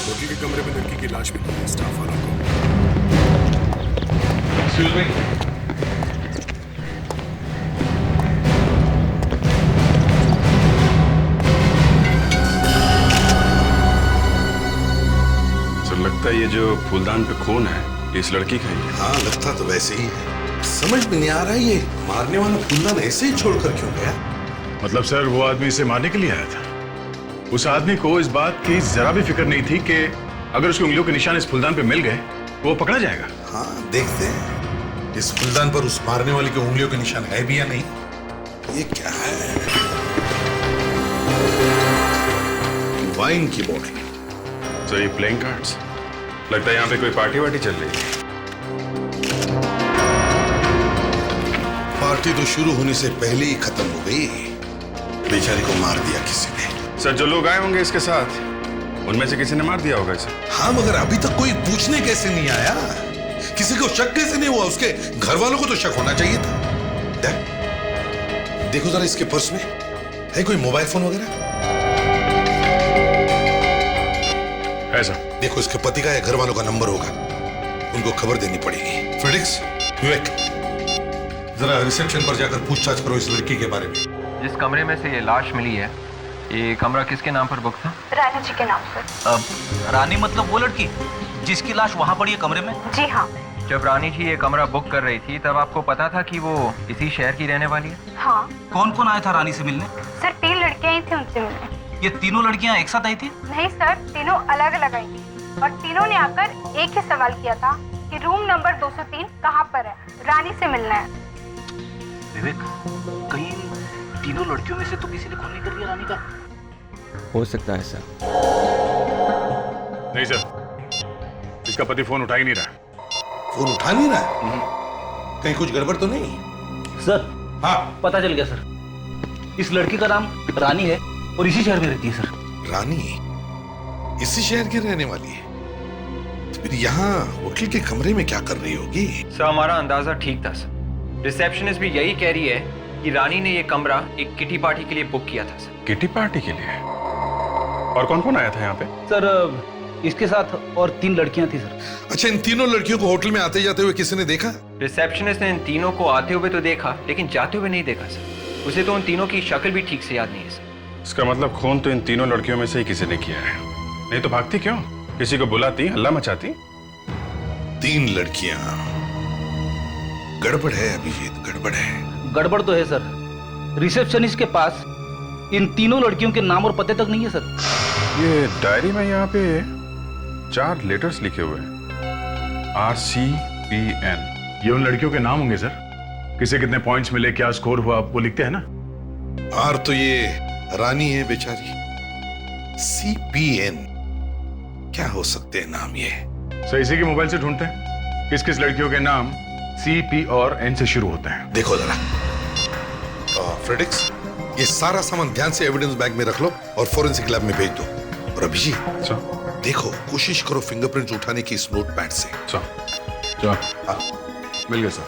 होटल के कमरे में लड़की की लाश मिली है, स्टाफ वालों को। एक्सक्यूज मी, लगता है ये जो फूलदान पे खून है इस लड़की का ही है। हाँ, लगता तो वैसे ही है। समझ में नहीं आ रहा ये मारने वाला फूलदान ऐसे ही छोड़कर क्यों गया? मतलब सर, वो आदमी इसे मारने के लिए आया था। उस आदमी को इस बात की जरा भी फिक्र नहीं थी कि अगर उसकी उंगलियों के निशान इस फूलदान पे मिल गए तो वो पकड़ा जाएगा। हाँ, देखते हैं इस फूलदान पर उस मारने वाले के उंगलियों के निशान है भी या नहीं। ये क्या है? वाइन की बोतल। तो ये प्लेइंग कार्ड्स, लगता है यहाँ पे कोई पार्टी वार्टी चल रही है। पार्टी तो शुरू होने से पहले ही खत्म हो गई। बेचारी को मार दिया किसी ने। सर, जो लोग आए होंगे इसके साथ, उनमें से किसी ने मार दिया होगा इसे। हाँ, मगर अभी तक कोई पूछने कैसे नहीं आया? किसी को शक कैसे नहीं हुआ? उसके घर वालों को तो शक होना चाहिए था। देखो जरा इसके पर्स में है कोई मोबाइल फोन वगैरह? ऐसा देखो, इसके पति का या घर वालों का नंबर होगा, उनको खबर देनी पड़ेगी। फ्रेडिक्स, विवेक, जरा रिसेप्शन पर जाकर पूछताछ करो इस लड़की के बारे में। जिस कमरे में से ये लाश मिली है, ये कमरा किसके नाम पर बुक था? रानी जी के नाम पर। रानी मतलब वो लड़की जिसकी लाश वहां पड़ी है कमरे में? जी हाँ। जब रानी जी ये कमरा बुक कर रही थी तब आपको पता था कि वो इसी शहर की रहने वाली है? हाँ। कौन कौन आया था रानी से मिलने? सर, 3 लड़कियां आई थी उनसे मिलने। ये तीनों लड़कियां एक साथ आई थी? नहीं सर, तीनों अलग अलग आई थी, और तीनों ने आकर एक ही सवाल किया था कि रूम नंबर 203 कहाँ पर है, रानी से मिलना है। विवेक, कहीं तीनों लड़कियों में से तो किसी ने खून नहीं कर दिया रानी का? हो सकता है सर। नहीं सर, इसका पति फोन उठा ही नहीं रहा। फोन उठा नहीं रहा? कहीं कुछ गड़बड़ तो नहीं? सर, हाँ, पता चल गया सर। इस लड़की का नाम रानी है और इसी शहर में रहती है सर। रानी इसी शहर की रहने वाली है? फिर यहाँ होटल के कमरे में क्या कर रही होगी? सर हमारा अंदाजा ठीक था सर। रिसेप्शनिस्ट भी यही कह रही है कि रानी ने ये कमरा एक किटी पार्टी के लिए बुक किया था सर। किटी पार्टी के लिए? और कौन कौन आया था यहाँ पे? सर इसके साथ और 3 लड़कियां थी सर। अच्छा, इन तीनों लड़कियों को होटल में आते जाते हुए किसी ने देखा? रिसेप्शनिस्ट ने इन तीनों को आते हुए तो देखा, लेकिन जाते हुए नहीं देखा सर। उसे तो उन तीनों की शक्ल भी ठीक से याद नहीं है सर। इसका मतलब खून तो इन तीनों लड़कियों में से ही किसी ने किया है। नहीं तो भागती क्यों? किसी को बुलाती, हल्ला मचाती। 3 लड़कियां। गड़बड़ है अभिजीत, गड़बड़ है। गड़बड़ तो है सर। रिसेप्शनिस्ट के पास इन तीनों लड़कियों के नाम और पते तक नहीं है सर। ये डायरी में यहाँ पे 4 लेटर्स लिखे हुए हैं, RCPN। ये उन लड़कियों के नाम होंगे सर। किसे कितने पॉइंट्स मिले, क्या स्कोर हुआ, वो लिखते हैं ना। आर तो ये रानी है बेचारी। CPN क्या हो सकते हैं नाम ये? सर इसी के मोबाइल से ढूंढते हैं किस किस लड़कियों के नाम CP और N से शुरू होते हैं। देखो जरा। फ्रेडिक्स, ये सारा सामान ध्यान से एविडेंस बैग में रख लो और फोरेंसिक लैब में भेज दो। और अभिजीत, देखो कोशिश करो फिंगरप्रिंट्स उठाने की इस नोटपैड से। मिल गए सर,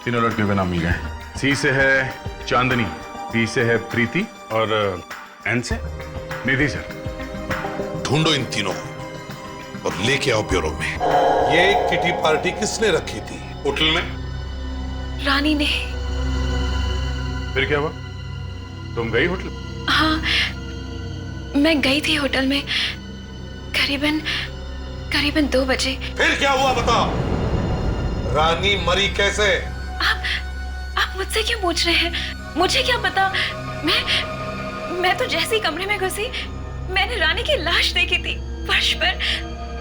तीनों लड़कियों के नाम मिल गए। C से है चांदनी, P से है प्रीति और N से निधि सर। ढूंढो इन तीनों को और लेके आओ ब्यूरो में। ये किटी पार्टी किसने रखी थी होटल में? रानी ने। फिर क्या हुआ? तुम गई होटल? हाँ, मैं गई थी होटल में करीबन 2 बजे। फिर क्या हुआ बताओ? रानी मरी कैसे? आप मुझसे क्यों पूछ रहे हैं? मुझे क्या पता। मैं तो जैसे ही कमरे में घुसी, मैंने रानी की लाश देखी थी फर्श पर।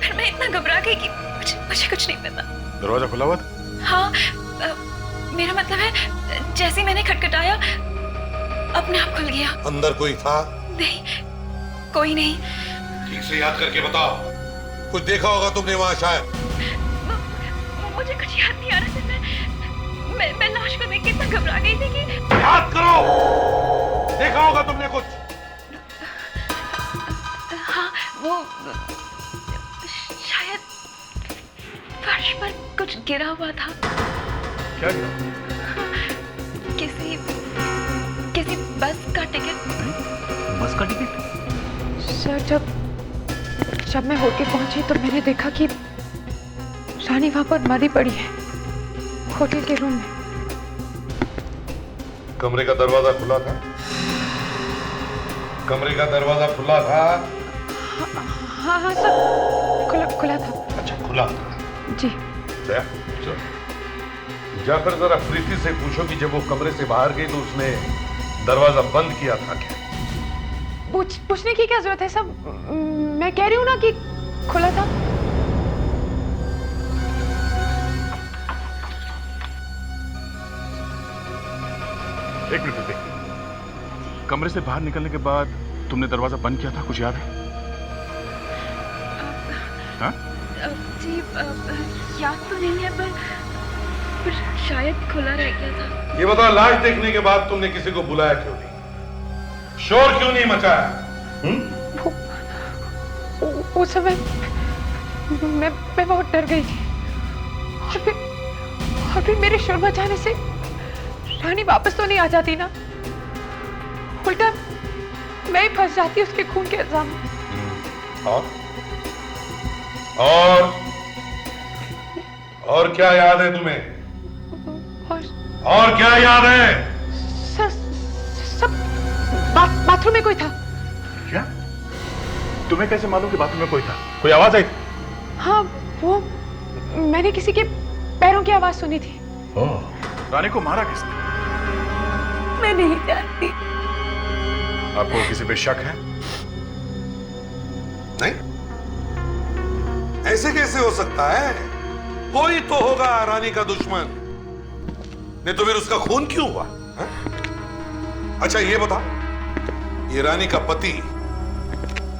फिर मैं इतना घबरा गई कि मुझे कुछ नहीं पता। दरवाजा खुला हुआ था? हाँ, मेरा मतलब है जैसे ही मैंने खटखटाया अपने आप खुल गया। अंदर कोई था? नहीं, कोई नहीं। ठीक से याद करके बताओ, कुछ देखा होगा तुमने वहां शायद? मुझे कुछ याद नहीं आ रहा था। मैं लाश को देख के इतना घबरा गई थी कि। याद करो, देखा होगा तुमने कुछ? हाँ, वो शायद फर्श पर कुछ गिरा हुआ था। क्या गिरा? किसी बस का टिकट। बस का टिकट? सर जब मैं होटल पहुंची तो मैंने देखा कि रानी वहां पर मरी पड़ी है होटल के रूम में। कमरे का दरवाजा खुला था? कमरे का दरवाजा खुला था? हाँ सर, खुला था। अच्छा, खुला था जी। जाकर जरा प्रीति से पूछो कि जब वो कमरे से बाहर गई तो उसने दरवाजा बंद किया था क्या? पूछने की क्या जरूरत है सब? मैं कह रही हूँ ना कि खुला था। एक मिनट देखिए, कमरे से बाहर निकलने के बाद तुमने दरवाजा बंद किया था, कुछ याद है? हाँ? जी, याद तो नहीं है पर शायद खुला रह गया था। ये बताओ, लाश देखने के बाद तुमने किसी को बुलाया क्यों नहीं? शोर क्यों नहीं मचाया? उस समय मैं बहुत डर गई थी और फिर मेरे शोर मचाने से रानी वापस तो नहीं आ जाती ना, उल्टा मैं ही फंस जाती उसके खून के इल्जाम में। और क्या याद है तुम्हें? और क्या याद है? सब बाथरूम में कोई था। क्या? तुम्हें कैसे मालूम कि बाथरूम में कोई था? कोई आवाज आई थी? हाँ, वो मैंने किसी के पैरों की आवाज सुनी थी। रानी को मारा किसने? मैं नहीं जानती। आपको किसी पे शक है? नहीं, ऐसे कैसे हो सकता है? कोई तो होगा रानी का दुश्मन, नहीं तो फिर उसका खून क्यों हुआ? है? अच्छा ये बता, ये रानी का पति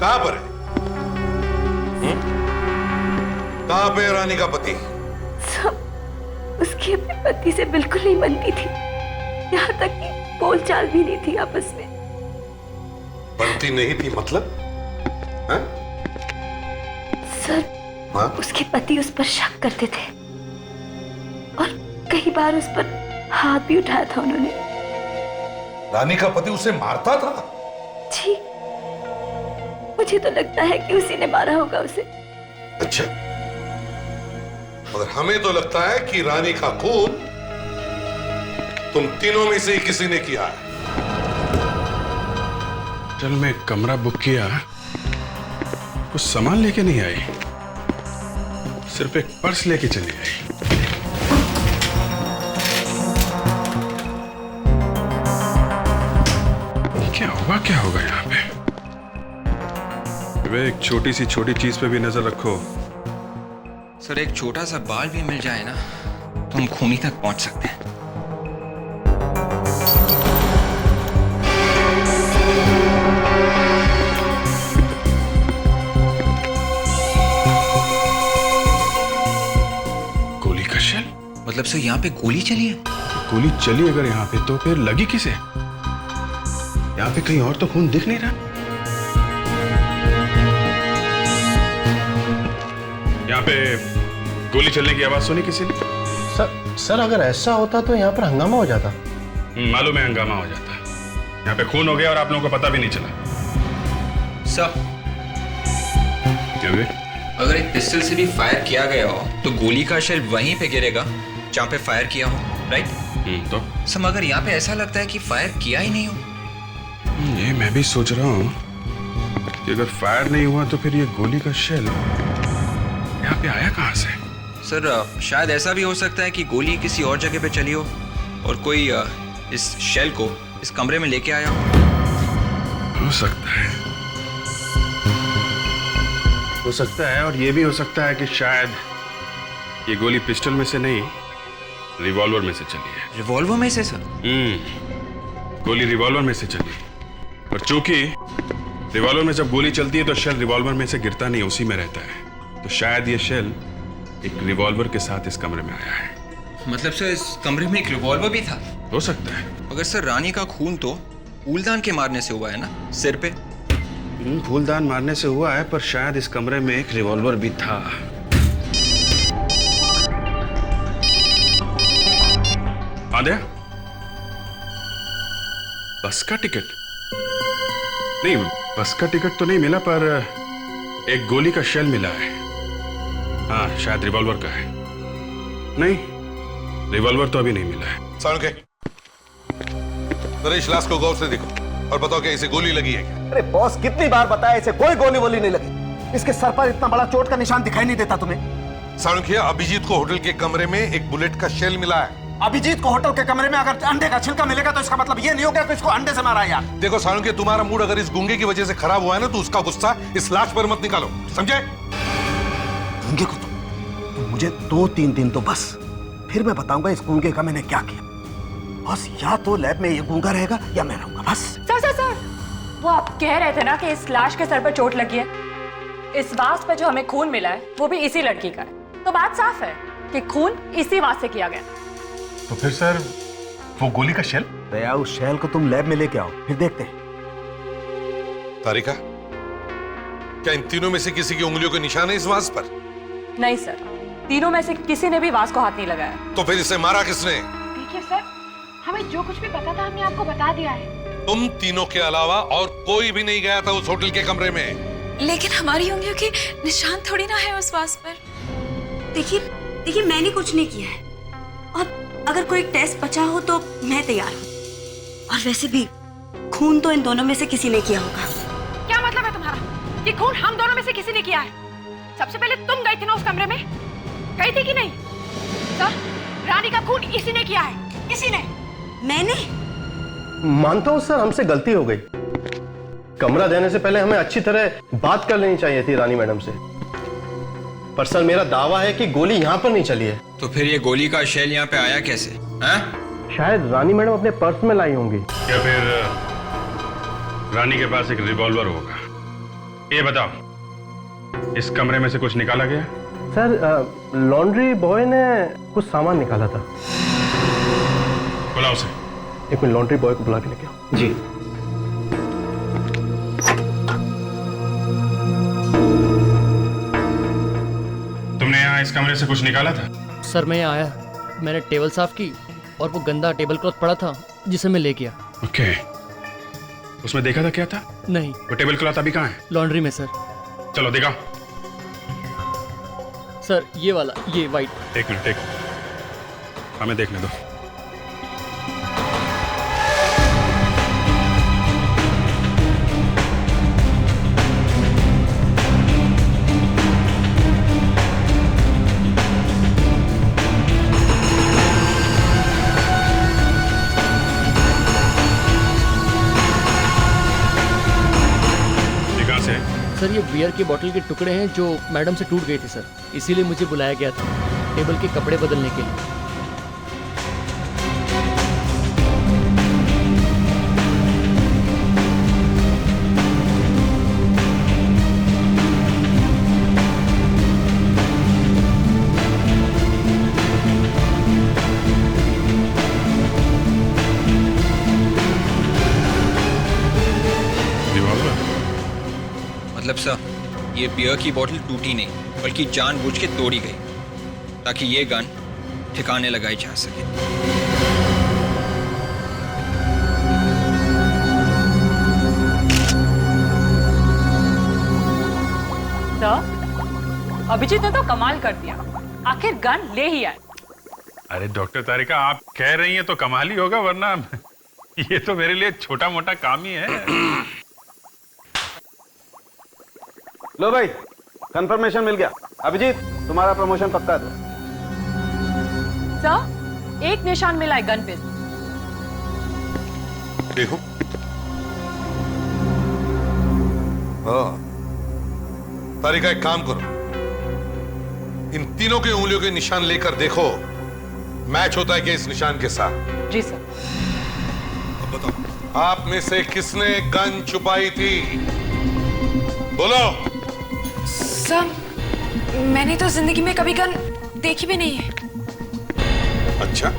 कहां पर है? कहां पे है रानी का पति? सब उसकी अपने पति से बिल्कुल नहीं बनती थी, यहाँ तक कि बोलचाल भी नहीं थी आपस में। बनती नहीं थी मतलब? है? सर, उसके पति उस पर शक करते थे और कई बार उस पर हाथ भी उठाया था उन्होंने। रानी का पति उसे मारता था? जी, मुझे तो लगता है कि उसी ने मारा होगा उसे। अच्छा, मगर हमें तो लगता है कि रानी का खून तुम तीनों में से ही किसी ने किया है। चल, मैं कमरा बुक किया, कुछ सामान लेके नहीं आई, सिर्फ एक पर्स लेके चली आई। क्या होगा यहाँ पे? वे एक छोटी चीज पे भी नजर रखो। सर, एक छोटा सा बाल भी मिल जाए ना तो हम खूनी तक पहुंच सकते हैं। गोली का शेल? मतलब सर यहाँ पे गोली चली है? गोली चली अगर यहाँ पे तो फिर लगी किसे? यहाँ पे कहीं और तो खून दिख नहीं रहा। यहाँ पे गोली चलने की आवाज सुनी किसी ने? सर अगर ऐसा होता तो यहाँ पर हंगामा हो जाता। मालूम है हंगामा हो जाता। यहाँ पे खून हो गया और आप लोगों को पता भी नहीं चला। सर, क्या बे? अगर एक पिस्टल से भी फायर किया गया हो तो गोली का शेल वहीं पे गिरेगा जहाँ पे फायर किया हो, राइट? तो सर, मगर यहाँ पे ऐसा लगता है कि फायर किया ही नहीं हो। ये मैं भी सोच रहा हूँ कि अगर फायर नहीं हुआ तो फिर ये गोली का शेल यहाँ पे आया कहाँ से? सर, शायद ऐसा भी हो सकता है कि गोली किसी और जगह पे चली हो और कोई इस शेल को इस कमरे में लेके आया हो सकता है। हो सकता है, और ये भी हो सकता है कि शायद ये गोली पिस्टल में से नहीं, रिवॉल्वर में से चली है। रिवॉल्वर में से सर? गोली रिवॉल्वर में से चली, और चूंकि रिवॉल्वर में जब गोली चलती है तो शेल रिवॉल्वर में से गिरता नहीं, उसी में रहता है। तो शायद ये शेल एक रिवॉल्वर के साथ इस कमरे में आया है। मतलब सर, इस कमरे में एक रिवॉल्वर भी था? हो सकता है। मगर सर, रानी का खून तो फूलदान के मारने से हुआ है ना, सिर पे? फूलदान मारने से हुआ है, पर शायद इस कमरे में एक रिवॉल्वर भी था। आद्या, बस का टिकट? नहीं, बस का टिकट तो नहीं मिला, पर एक गोली का शेल मिला है। हाँ, शायद रिवॉल्वर का है। नहीं, रिवॉल्वर तो अभी नहीं मिला है। सालुंखे, इस लाश को गौर से देखो और बताओ क्या इसे गोली लगी है क्या? अरे बॉस, कितनी बार बताया, इसे कोई गोली वोली नहीं लगी। इसके सर पर इतना बड़ा चोट का निशान दिखाई नहीं देता तुम्हें? सालुंखे, अभिजीत को होटल के कमरे में एक बुलेट का शेल मिला है। अभिजीत को होटल के कमरे में अगर अंडे का छिलका मिलेगा तो इसका मतलब ये नहीं होगा कि इसको अंडे से मारा है यार। देखो सालुंखे, तुम्हारा मूड अगर इस गूंगे की वजह से खराब हुआ है ना, तो उसका गुस्सा इस लाश पर मत निकालो, समझे? गूंगे को तो मुझे 2-3 दिन तो बस, फिर मैं बताऊंगा इस गूंगे का मैंने क्या किया। बस या तो लैब में ये गूंगा रहेगा या मैं रहूंगा, बस। सर, वो आप कह रहे थे ना कि इस लाश के सर पर चोट लगी है। इस वास पर जो हमें खून मिला है वो भी इसी लड़की का है, तो बात साफ है कि खून इसी वास से किया गया। तो फिर सर, वो गोली का शेल? दया, उस शेल को तुम लैब में लेके आओ, फिर देखते हैं। तारिका, क्या इन तीनों में से किसी की उंगलियों के निशान है इस वास पर? नहीं सर, तीनों में से किसी ने भी वास को हाथ नहीं लगाया। तो फिर इसे मारा किसने? देखिए सर, हमें जो कुछ भी पता था हमने आपको बता दिया है। तुम तीनों के अलावा और कोई भी नहीं गया था उस होटल के कमरे में। लेकिन हमारी उंगलियों के निशान थोड़ी ना है उस वास पर। देखिए मैंने कुछ नहीं किया है, और अगर कोई टेस्ट बचा हो तो मैं तैयार हूँ। और वैसे भी खून तो इन दोनों में से किसी ने किया होगा। क्या मतलब है तुम्हारा? ये खून हम दोनों में से किसी ने किया है? सबसे पहले तुम गई थी ना उस कमरे में, गई थी कि नहीं? सर, रानी का खून इसी ने किया है, इसी ने। मैंने? मानता हूँ सर, हमसे गलती हो गई। कमरा देने से पहले हमें अच्छी तरह बात कर लेनी चाहिए थी रानी मैडम से। पर सर, मेरा दावा है कि गोली यहाँ पर नहीं चली है। तो फिर ये गोली का शेल यहाँ पे आया कैसे? शायद रानी मैडम अपने पर्स में लाई होंगी, या फिर रानी के पास एक रिवॉल्वर होगा। ये बताओ, इस कमरे में से कुछ निकाला गया? सर, लॉन्ड्री बॉय ने कुछ सामान निकाला था। बुलाओ उसे। एक मिनट, लॉन्ड्री बॉय को बुला के लेके आओ। जी। इस कमरे से कुछ निकाला था? सर मैं यहाँ आया, मैंने टेबल साफ की और वो गंदा टेबल क्लॉथ पड़ा था जिसे मैं ले गया। ओके, उसमें देखा था क्या था? नहीं। वो टेबल क्लॉथ अभी कहाँ है? लॉन्ड्री में सर। चलो दिखाओ। सर ये वाला, ये वाइट। एक मिनट, हमें देखने दो। सर ये बियर की बोतल के टुकड़े हैं जो मैडम से टूट गए थे सर, इसीलिए मुझे बुलाया गया था टेबल के कपड़े बदलने के लिए। मतलब सर, ये बियर की बोतल टूटी नहीं बल्कि जानबूझ के तोड़ी गई ताकि ये गन ठिकाने लगाई जा सके। सर, अभिजीत ने तो कमाल कर दिया, आखिर गन ले ही आए। अरे डॉक्टर तारिका, आप कह रही हैं तो कमाल ही होगा, वरना ये तो मेरे लिए छोटा मोटा काम ही है। लो भाई, कंफर्मेशन मिल गया। अभिजीत, तुम्हारा प्रमोशन पक्का है। सर, एक निशान मिला है गन पे। देखो। तारिका, एक काम करो, इन तीनों की उंगलियों के निशान लेकर देखो मैच होता है क्या इस निशान के साथ। जी सर। अब बताओ, आप में से किसने गन छुपाई थी? बोलो। सर, मैंने तो जिंदगी में कभी गन देखी भी नहीं है। अच्छा,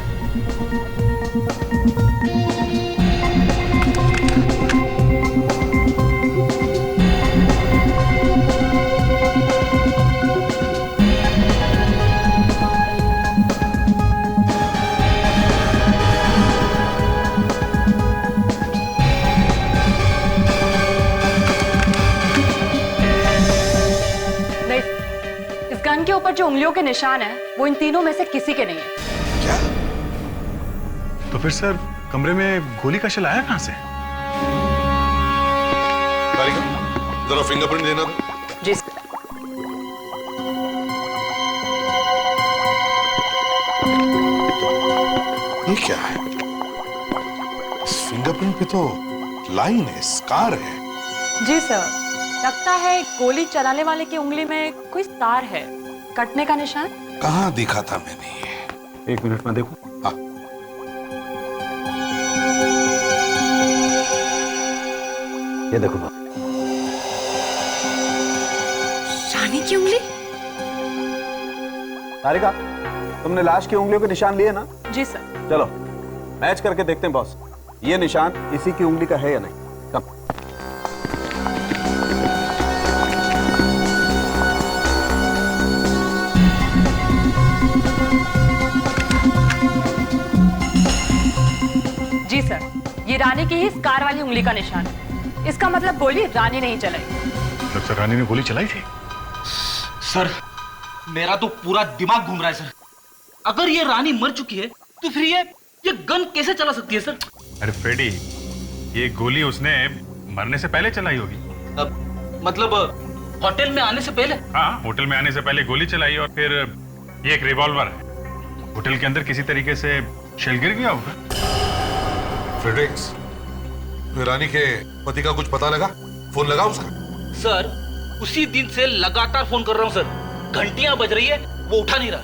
गन के ऊपर जो उंगलियों के निशान है वो इन तीनों में से किसी के नहीं है। क्या? तो फिर सर, कमरे में गोली का शेल आया कहां से? जरा फिंगरप्रिंट देना दो। जी। ये क्या है? इस फिंगरप्रिंट पे तो लाइन है, स्कार है। जी सर, लगता है गोली चलाने वाले की उंगली में कोई तार है, कटने का निशान। कहाँ देखा था मैंने ये? एक मिनट में देखूं। हाँ। ये देखो बाप। रानी की उंगली? तारिका, तुमने लाश की उंगलियों के निशान लिए ना? जी सर। चलो मैच करके देखते हैं बॉस, ये निशान इसी की उंगली का है या नहीं। कम। जी सर, ये रानी की ही स्कार वाली उंगली का निशान है। इसका मतलब गोली रानी नहीं चलाई। डॉक्टर, रानी ने गोली चलाई थी? सर, मेरा तो पूरा दिमाग घूम रहा है सर। अगर ये रानी मर चुकी है तो फिर ये गन कैसे चला सकती है सर? अरे फ्रेडी, ये गोली उसने मरने से पहले चलाई होगी। मतलब होटल में आने से पहले? हाँ, होटल में आने से पहले गोली चलाई और फिर ये एक रिवॉल्वर है। होटल के अंदर किसी तरीके से शेल गिर गया होगा। फ्रेडेक्स, रानी के पति का कुछ पता लगा? फोन लगा उसका? सर, उसी दिन से लगातार फोन कर रहा हूं सर, घंटियां बज रही है, वो उठा नहीं रहा।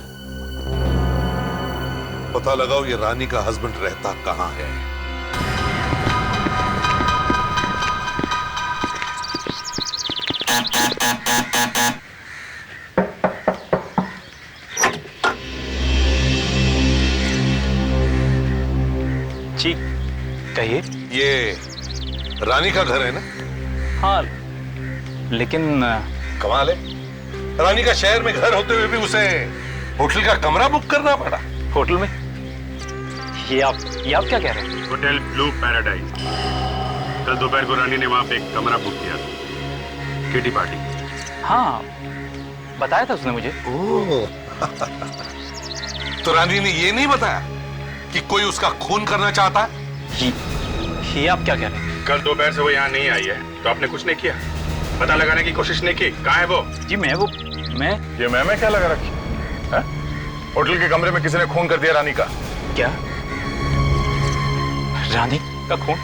पता लगाओ ये रानी का हस्बैंड रहता कहां है। जी कहिए। ये रानी का घर है ना? हाँ, लेकिन कमाल है, रानी का शहर में घर होते हुए भी उसे होटल का कमरा बुक करना पड़ा। होटल में? ये आप क्या कह रहे हैं? Hotel blue paradise. कल दोपहर को रानी ने वहां पे एक कमरा बुक किया था, किटी पार्टी। हाँ, बताया था उसने मुझे। ओह, तो रानी ने ये नहीं बताया कि कोई उसका खून करना चाहता है? ये आप क्या कह रहे हैं? कल दोपहर से वो यहाँ नहीं आई है, तो आपने कुछ नहीं किया, पता लगाने की कोशिश नहीं की? कहाँ है वो? जी मैं ये मैं क्या लगा रखी है? होटल के कमरे में किसी ने खून कर दिया रानी का। क्या? रानी का खून?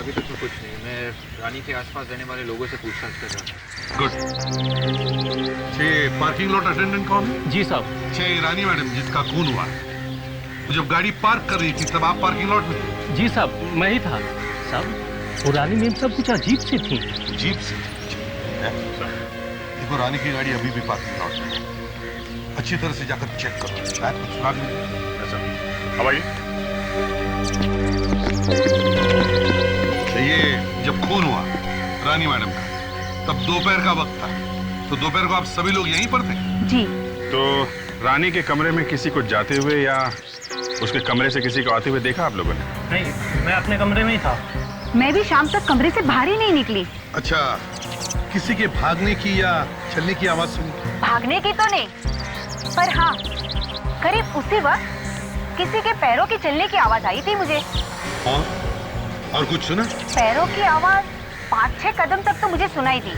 अभी तक तो कुछ नहीं। मैं रानी के आसपास रहने वाले लोगों से पूछताछ कर रहा हूँ। गुड। पार्किंग लॉट अटेंडेंट कौन है? जी साहब। रानी मैडम जिसका खून हुआ, जब गाड़ी पार्क कर रही थी तब आप पार्किंग लॉट में थे? जी साहब, मैं ही था साहब। वो रानी मैम सब कुछ अजीब सी थी। अजीब सी? देखो, रानी की गाड़ी अभी भी पार्किंग लॉट में है। अच्छी तरह से जाकर चेक करो, शायद कुछ सुराग मिले। अब आइए। ये जब खून हुआ रानी मैडम का, तब दोपहर का वक्त था, तो दोपहर को आप सभी लोग यहीं पर थे? जी। तो रानी के कमरे में किसी को जाते हुए या उसके कमरे से किसी को आते हुए देखा आप लोगों ने? नहीं, मैं अपने कमरे में ही था। मैं भी शाम तक कमरे से बाहर ही नहीं निकली। अच्छा, किसी के भागने की या चलने की आवाज सुनी? भागने की तो नहीं, पर हाँ, करीब उसी वक्त किसी के पैरों की चलने की आवाज आई थी मुझे। हाँ, और कुछ सुना? पैरों की आवाज 5-6 कदम तक तो मुझे सुनाई दी,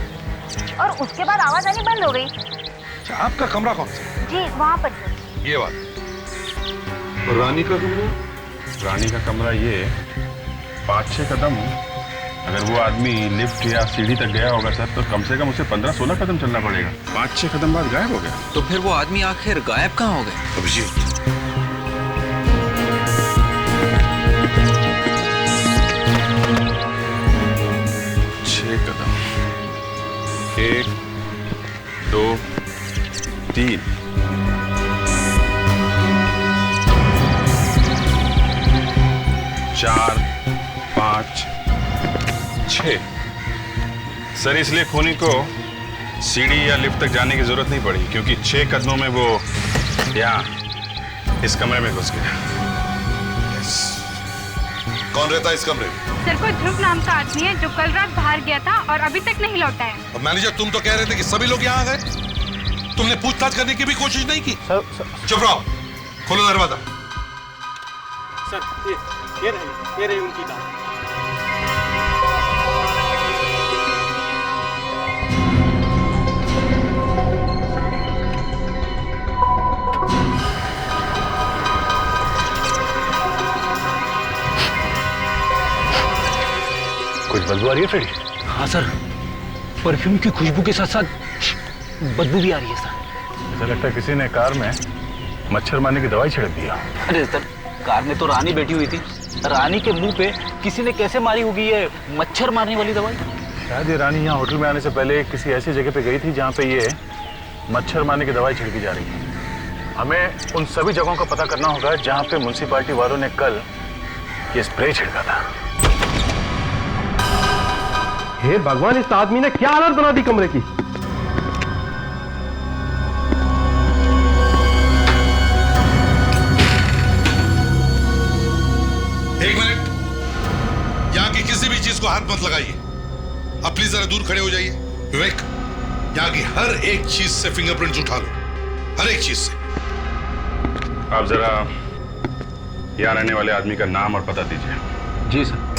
और उसके बाद आवाज आनी बंद हो गई। अच्छा, आपका कमरा कौन सा? जी वहाँ पर। ये बात। और रानी का कमरा? रानी का कमरा ये 5-6 कदम। अगर वो आदमी लिफ्ट या सीढ़ी तक गया होगा सर, तो कम से कम उसे 15-16 कदम चलना पड़ेगा। 5-6 कदम बाद गायब हो गया। तो फिर वो आदमी आखिर गायब कहाँ हो गए? अभिजीत, 6 कदम, 1, 2, 3, 4, 5, 6। सर, इसलिए खूनी को सीढ़ी या लिफ्ट तक जाने की जरूरत नहीं पड़ी, क्योंकि 6 कदमों में वो यहाँ इस कमरे में घुस गया। कौन रहता है इस कमरे में? सर, कोई ध्रुव नाम का आदमी है जो कल रात बाहर गया था और अभी तक नहीं लौटा है। और मैनेजर, तुम तो कह रहे थे कि सभी लोग यहाँ आ गए, तुमने पूछताछ करने की भी कोशिश नहीं की? चुप रहो, खोलो दरवाजा। सर, ये रही उनकी बात। कुछ बदबू आ रही है फ्रेडी? हाँ सर, परफ्यूम की खुशबू के साथ साथ बदबू भी आ रही है सर। ऐसा लगता है किसी ने कार में मच्छर मारने की दवाई छिड़क दिया। अरे सर, कार में तो रानी बैठी हुई थी, रानी के मुंह पे किसी ने कैसे मारी होगी ये मच्छर मारने वाली दवाई? शायद ये रानी यहाँ होटल में आने से पहले किसी ऐसी जगह पे गई थी जहाँ पे ये मच्छर मारने की दवाई छिड़की जा रही है। हमें उन सभी जगहों का पता करना होगा जहाँ पे म्युनिसिपैलिटी वालों ने कल ये स्प्रे छिड़का था। हे भगवान, इस आदमी ने क्या हालत बना दी कमरे की। एक मिनट, यहाँ की किसी भी चीज को हाथ मत लगाइए। आप प्लीज जरा दूर खड़े हो जाइए। विवेक, यहाँ की हर एक चीज से फिंगरप्रिंट्स उठा लो, हर एक चीज से। आप जरा यहाँ रहने वाले आदमी का नाम और पता दीजिए। जी सर।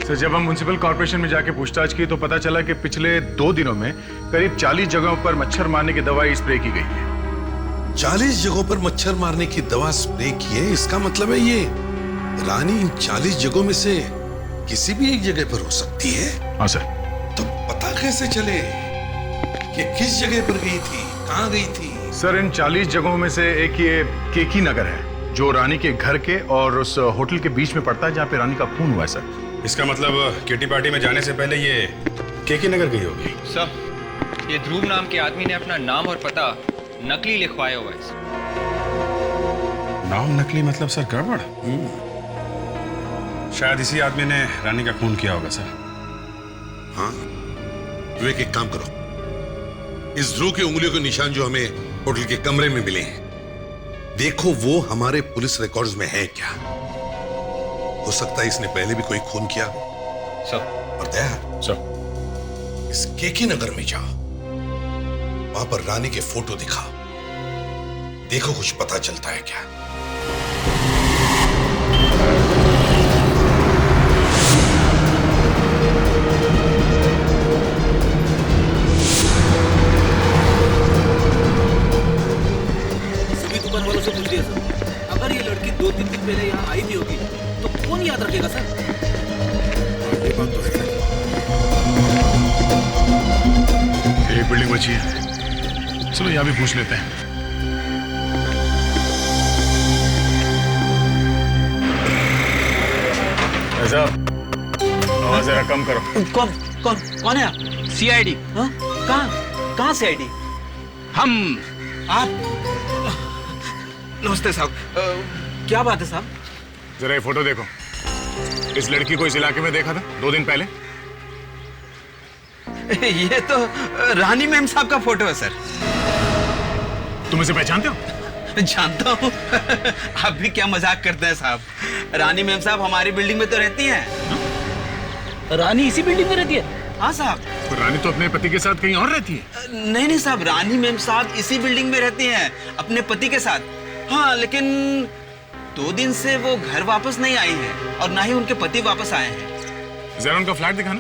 सर, जब हम म्युनिसिपल कॉर्पोरेशन में जाके पूछताछ की तो पता चला कि पिछले 2 दिनों में करीब 40 जगहों पर मच्छर मारने की दवाई स्प्रे की गई है। 40 जगहों पर मच्छर मारने की दवा स्प्रे की है? इसका मतलब है ये रानी इन 40 जगहों में से किसी भी एक जगह पर हो सकती है? हाँ सर। तो पता कैसे चले कि किस जगह पर गई थी, कहाँ गई थी? सर, इन 40 जगहों में से एक ये केकी नगर है, जो रानी के घर के और उस होटल के बीच में पड़ता है जहाँ पे रानी का खून हुआ है। सर, इसका मतलब किटी पार्टी में जाने से पहले ये केकी नगर गई होगी। सर, ये ध्रुव नाम के आदमी ने अपना नाम और पता नकली लिखवाया हुआ है। नाम नकली मतलब सर गड़बड़। शायद इसी आदमी ने रानी का खून किया होगा सर। हाँ, विवेक एक काम करो, इस ध्रुव की उंगलियों के निशान जो हमें होटल के कमरे में मिले हैं, देखो वो हमारे पुलिस रिकॉर्ड्स में है क्या। हो सकता है इसने पहले भी कोई खून किया हो। सर। और दया सर, इस केकी नगर में जाओ, वहां पर रानी के फोटो दिखाओ, देखो कुछ पता चलता है क्या। सभी दुकान वालों से पूछ लिया सर, अगर ये लड़की 2-3 दिन पहले यहाँ आई भी होगी तो कौन याद रखेगा सर? ये बात तो है। एक बिल्डिंग बची है, चलो यहाँ भी पूछ लेते हैं। आवाज जरा कम करो। कौन है आप? सीआईडी। कहाँ सीआईडी? आप? नमस्ते साहब। क्या बात है साहब? जरा ये फोटो देखो। इस लड़की को इस इलाके में देखा था 2 दिन पहले। ये तो रानी मैम साहब का फोटो है सर। तुम इसे पहचानते हो? जानता हूँ। आप भी क्या मजाक करते हैं साहब। रानी मैम साहब हमारी बिल्डिंग में तो रहती हैं। रानी इसी बिल्डिंग में रहती है? हाँ साहब। तो रानी तो अपने पति के साथ कहीं और रहती है। नहीं साहब, रानी मैम साहब इसी बिल्डिंग में रहती हैं अपने पति के साथ। हाँ, लेकिन 2 दिन से वो घर वापस नहीं आई हैं और ना ही उनके पति वापस आए हैं। जरा उनका फ्लैट दिखाना।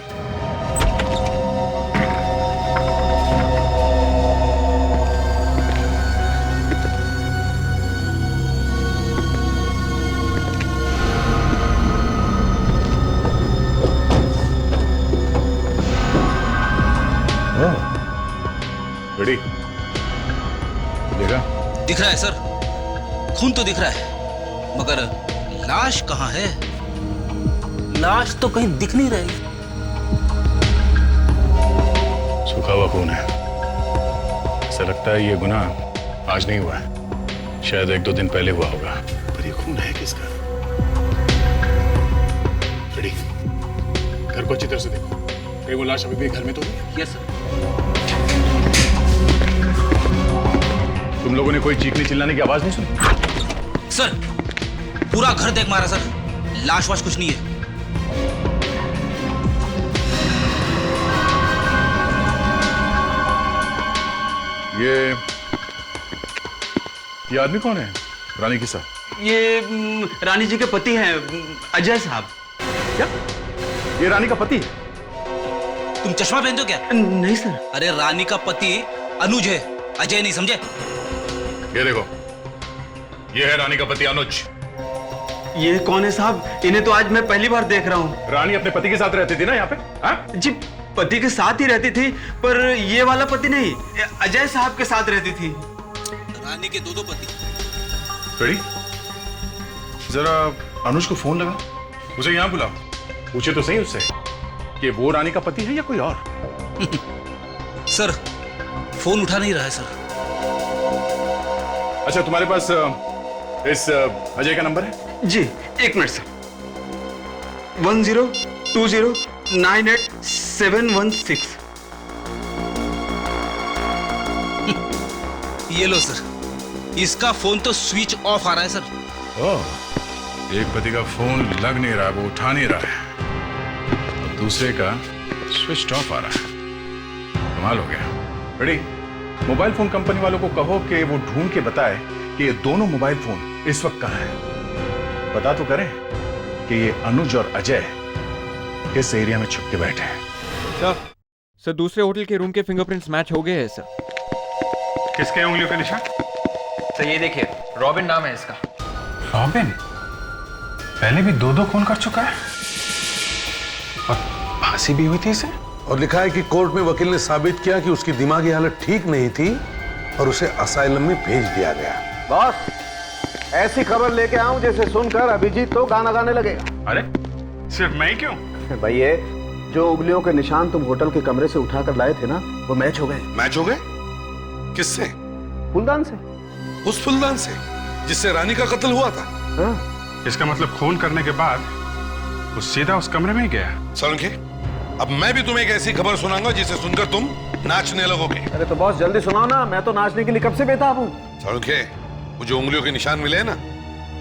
रेडी? देखा? दिख रहा है सर, खून तो दिख रहा है, मगर लाश कहाँ है? लाश तो कहीं दिख नहीं रही। सूखा हुआ खून है। ऐसा लगता है ये गुनाह आज नहीं हुआ है, शायद 1-2 दिन पहले हुआ होगा। पर ये खून है किसका? रेडी? घर को अच्छी तरह से देखो, कहीं वो लाश अभी भी घर में तो नहीं? Yes sir. तुम लोगों ने कोई चीखने चिल्लाने की आवाज नहीं सुनी? सर, पूरा घर देख मारा सर, लाश वाश कुछ नहीं है। ये आदमी कौन है रानी के साथ? ये रानी जी के पति हैं, अजय साहब। क्या? ये रानी का पति? तुम चश्मा पहनते हो क्या? नहीं सर। अरे रानी का पति अनुज है, अजय नहीं, समझे? ये देखो, ये है रानी का पति अनुज। ये कौन है साहब? इन्हें तो आज मैं पहली बार देख रहा हूँ। रानी अपने पति के साथ रहती थी ना यहाँ पे? हाँ? जी, पति के साथ ही रहती थी, पर ये वाला पति नहीं, अजय साहब के साथ रहती थी। रानी के 2 पति। रेडी? जरा अनुज को फोन लगा, उसे यहाँ बुलाओ, पूछे तो सही उससे कि वो रानी का पति है या कोई और। सर, फोन उठा नहीं रहा है सर। अच्छा, तुम्हारे पास इस अजय का नंबर है? जी, 1 मिनट सर। 1020987716। ये लो सर, इसका फोन तो स्विच ऑफ आ रहा है सर। ओह, एक पति का फोन लग नहीं रहा, वो उठा नहीं रहा है, और दूसरे का स्विच ऑफ आ रहा है। कमाल हो गया। रेडी? मोबाइल फोन कंपनी वालों को कहो कि वो ढूंढ के बताए कि ये दोनों मोबाइल फोन इस वक्त कहां हैं। पता तो करें कि ये अनुज और अजय किस एरिया में छुप के बैठे हैं। सर, दूसरे होटल के रूम के फिंगरप्रिंट्स मैच हो गए हैं सर। किसके उंगलियों के निशान? सर ये देखिए, रॉबिन नाम है इसका। रॉबिन? पहले भी 2 खून कर चुका है और फांसी भी हुई थी इसे। और लिखा है कि कोर्ट में वकील ने साबित किया कि उसकी दिमागी हालत ठीक नहीं थी और उसे असाइलम में भेज दिया गया। बॉस, ऐसी खबर लेके आऊं जैसे सुनकर अभिजीत तो गाना गाने लगेगा। अरे सिर्फ मैं ही क्यों? भैया, जो उंगलियों के निशान तुम होटल के कमरे से उठाकर लाए थे ना, वो मैच हो गए। मैच हो गए? किससे? फूलदान से। उस फूलदान से जिससे रानी का कत्ल हुआ था। इसका मतलब खून करने के बाद वो सीधा उस कमरे में ही गया। सोलंकी, अब मैं भी तुम्हें एक ऐसी खबर सुनाऊंगा जिसे सुनकर तुम नाचने लगोगे। अरे तो बॉस जल्दी सुनाओ ना, मैं तो नाचने के लिए कब से बेताब हूँ। सोलंकी, वो जो उंगलियों के निशान मिले हैं ना,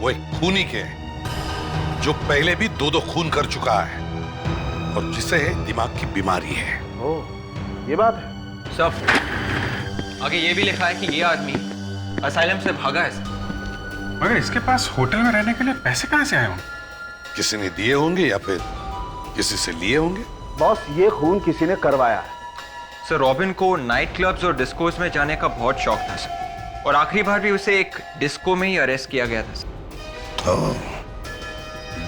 वो एक खूनी के हैं, जो पहले भी 2-2 खून कर चुका है और जिसे दिमाग की बीमारी है। ओह, ये बात है। सब आगे ये भी लिखा है कि ये आदमी असाइलम से भागा है। मगर इसके पास होटल में रहने के लिए पैसे कहां से आए होंगे? किसी ने दिए होंगे या फिर किसी से लिए होंगे। बॉस, ये खून किसी ने करवाया है। सर, रॉबिन को नाइट क्लब्स और डिस्कोस में जाने का बहुत शौक था सर, और आखिरी बार भी उसे एक डिस्को में ही अरेस्ट किया गया था सर। तो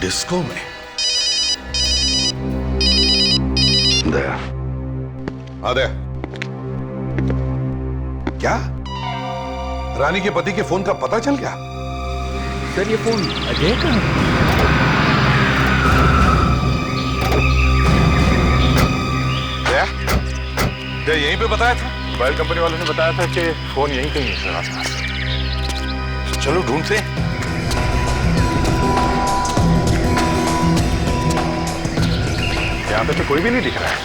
डिस्को में? दया, दया, क्या रानी के पति के फोन का पता चल गया? सर, ये फोन अजय का है। यहीं पे बताया था? मोबाइल कंपनी वालों ने बताया था कि फोन यहीं कहीं है सर आसपास। चलो ढूंढते। यहाँ पे तो कोई भी नहीं दिख रहा है।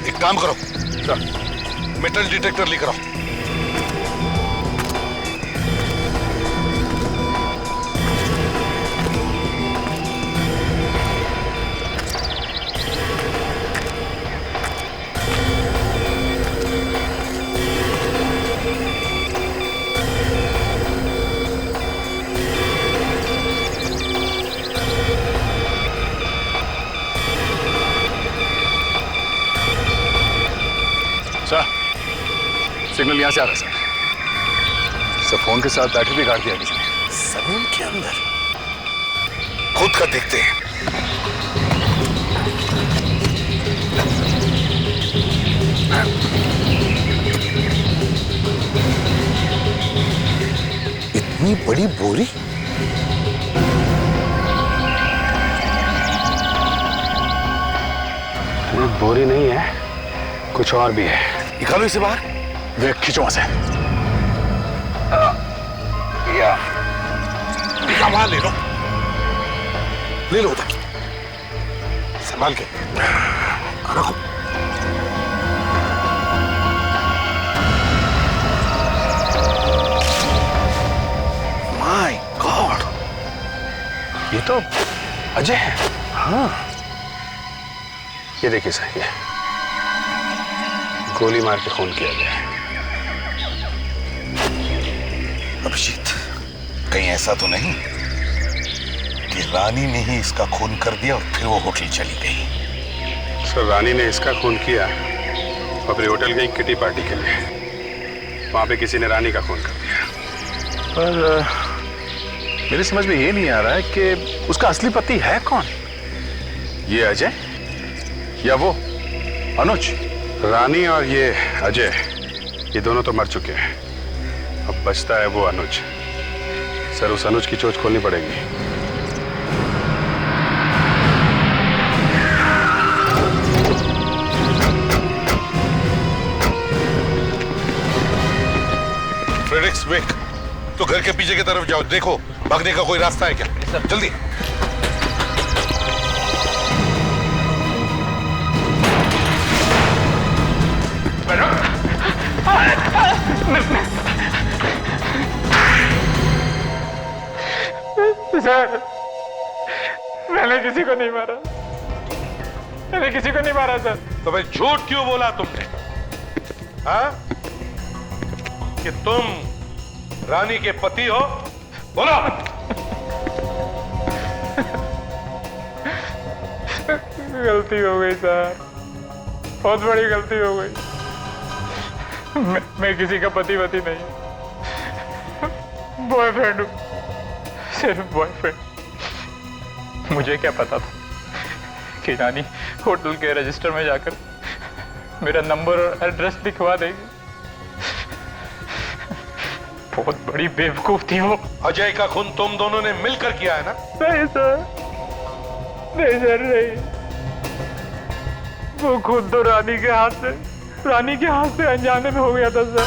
एक काम करो सर, मेटल डिटेक्टर लेकर आओ। सर, सिग्नल यहां से आ रहा है सर। फोन के साथ बैटरी भी काट दिया किसी ने। सलून के अंदर खुद का देखते हैं। इतनी बड़ी बोरी? बोरी नहीं है, कुछ और भी है। निकालो इसे बाहर। वे खींचो वहां से। वहां ले लो, ले लो उधर, संभाल के रखो। माय गॉड, ये तो अजय है। हाँ, ये देखिए सर, ये गोली मार के खून किया गया है। अभिजीत, कहीं ऐसा तो नहीं कि रानी ने ही इसका खून कर दिया और फिर वो होटल चली गई? सर, रानी ने इसका खून किया, अपने होटल गई किटी पार्टी के लिए। वहां पे किसी ने रानी का खून कर दिया। पर मेरी समझ में ये नहीं आ रहा है कि उसका असली पति है कौन? ये अजय या वो अनुज? रानी और ये अजय, ये दोनों तो मर चुके हैं। अब बचता है वो अनुज। सर, उस अनुज की चोट खोलनी पड़ेगी। फ्रेडरिक्स वेक, तो घर के पीछे की तरफ जाओ, देखो भागने का कोई रास्ता है क्या। जल्दी। सर, मैंने किसी को नहीं मारा, मैंने किसी को नहीं मारा सर। तो भाई झूठ क्यों बोला तुमने? हाँ, कि तुम रानी के पति हो? बोलो। गलती हो गई सर, बहुत बड़ी गलती हो गई। मैं किसी का पति वती नहीं, बॉयफ्रेंड हूँ, सिर्फ बॉयफ्रेंड। मुझे क्या पता था कि रानी होटल के रजिस्टर में जाकर मेरा नंबर और एड्रेस लिखवा देगी। बहुत बड़ी बेवकूफ थी वो। अजय का खून तुम दोनों ने मिलकर किया है ना? नहीं सर, नहीं सर, नहीं। वो खून तो रानी के हाथ से अनजाने में हो गया था सर।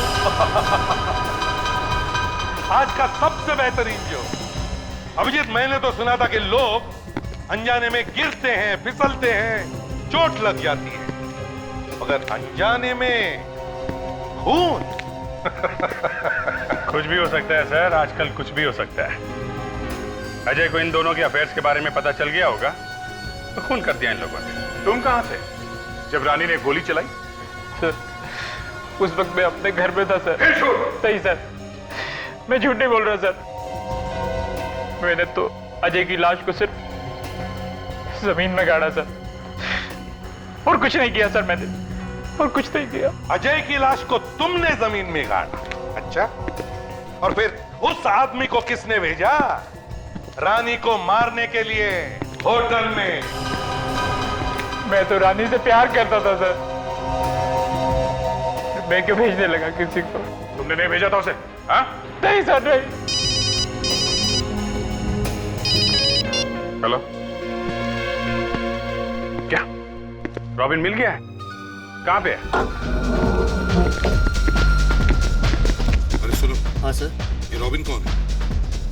आज का सबसे बेहतरीन जोक। अभिजीत, मैंने तो सुना था कि लोग अनजाने में गिरते हैं, फिसलते हैं, चोट लग जाती है, मगर अनजाने में खून। कुछ भी हो सकता है सर, आजकल कुछ भी हो सकता है। अजय को इन दोनों के अफेयर्स के बारे में पता चल गया होगा तो खून कर दिया इन लोगों ने। तुम कहां थे जब रानी ने गोली चलाई? सर, उस वक्त मैं अपने घर में था सर। सही सर, मैं झूठ नहीं बोल रहा सर। मैंने तो अजय की लाश को सिर्फ जमीन में गाड़ा सर, और कुछ नहीं किया सर मैंने, और कुछ नहीं किया। अजय की लाश को तुमने जमीन में गाड़ा? अच्छा, और फिर उस आदमी को किसने भेजा रानी को मारने के लिए होटल में? मैं तो रानी से प्यार करता था सर, मैं क्यों भेजने लगा किसी को? तुमने नहीं भेजा था उसे? हाँ? नहीं सर, नहीं। हेलो, क्या रॉबिन मिल गया है? कहां पे है? अरे सुनो। हाँ सर। ये रॉबिन कौन है?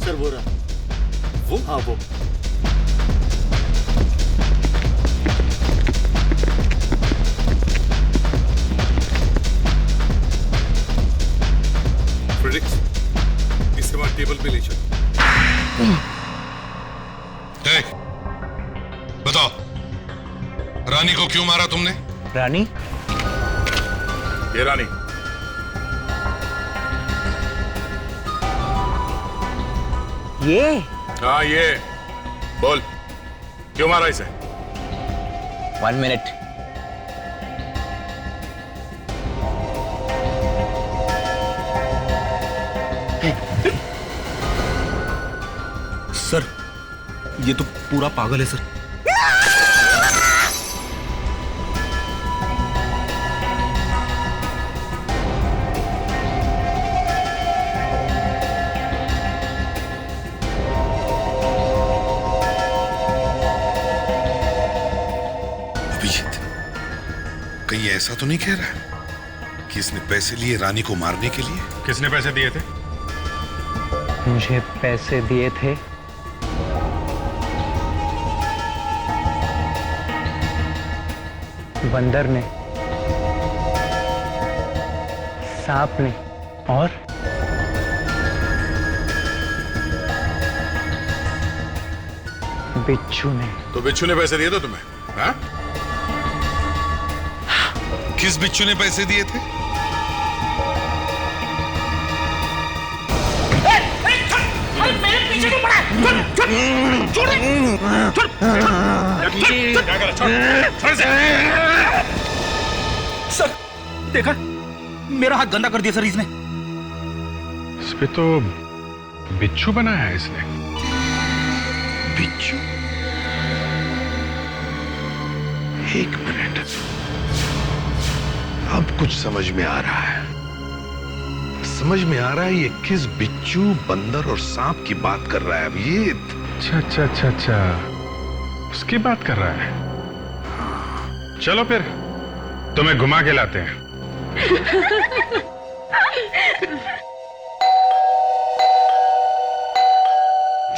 सर वो रहा। वो? हाँ वो। फ्रेडिक्स, इसके बाद टेबल पे ले चलो। बताओ, रानी को क्यों मारा तुमने? रानी? ये रानी। ये? हाँ ये। बोल, क्यों मारा इसे? 1 मिनट। सर, ये तो पूरा पागल है सर। अभिजीत, कहीं ऐसा तो नहीं कह रहा कि इसने पैसे लिए रानी को मारने के लिए? किसने पैसे दिए थे? मुझे पैसे दिए थे बंदर ने, सांप ने और बिच्छू ने। तो बिच्छू ने पैसे दिए थे तुम्हें? हाँ? किस बिच्छू ने पैसे दिए थे? मेरे पीछे क्यों पड़ा? छोड़ सर, देखा, मेरा हाथ गंदा कर दिया सर इसने। इस पे तो बिच्छू बनाया है इसने। बिच्छू? एक मिनट, अब कुछ समझ में आ रहा है। समझ में आ रहा है ये किस बिच्छू, बंदर और सांप की बात कर रहा है अभिजीत। अच्छा, उसकी बात कर रहा है। चलो फिर तुम्हें घुमा के लाते हैं।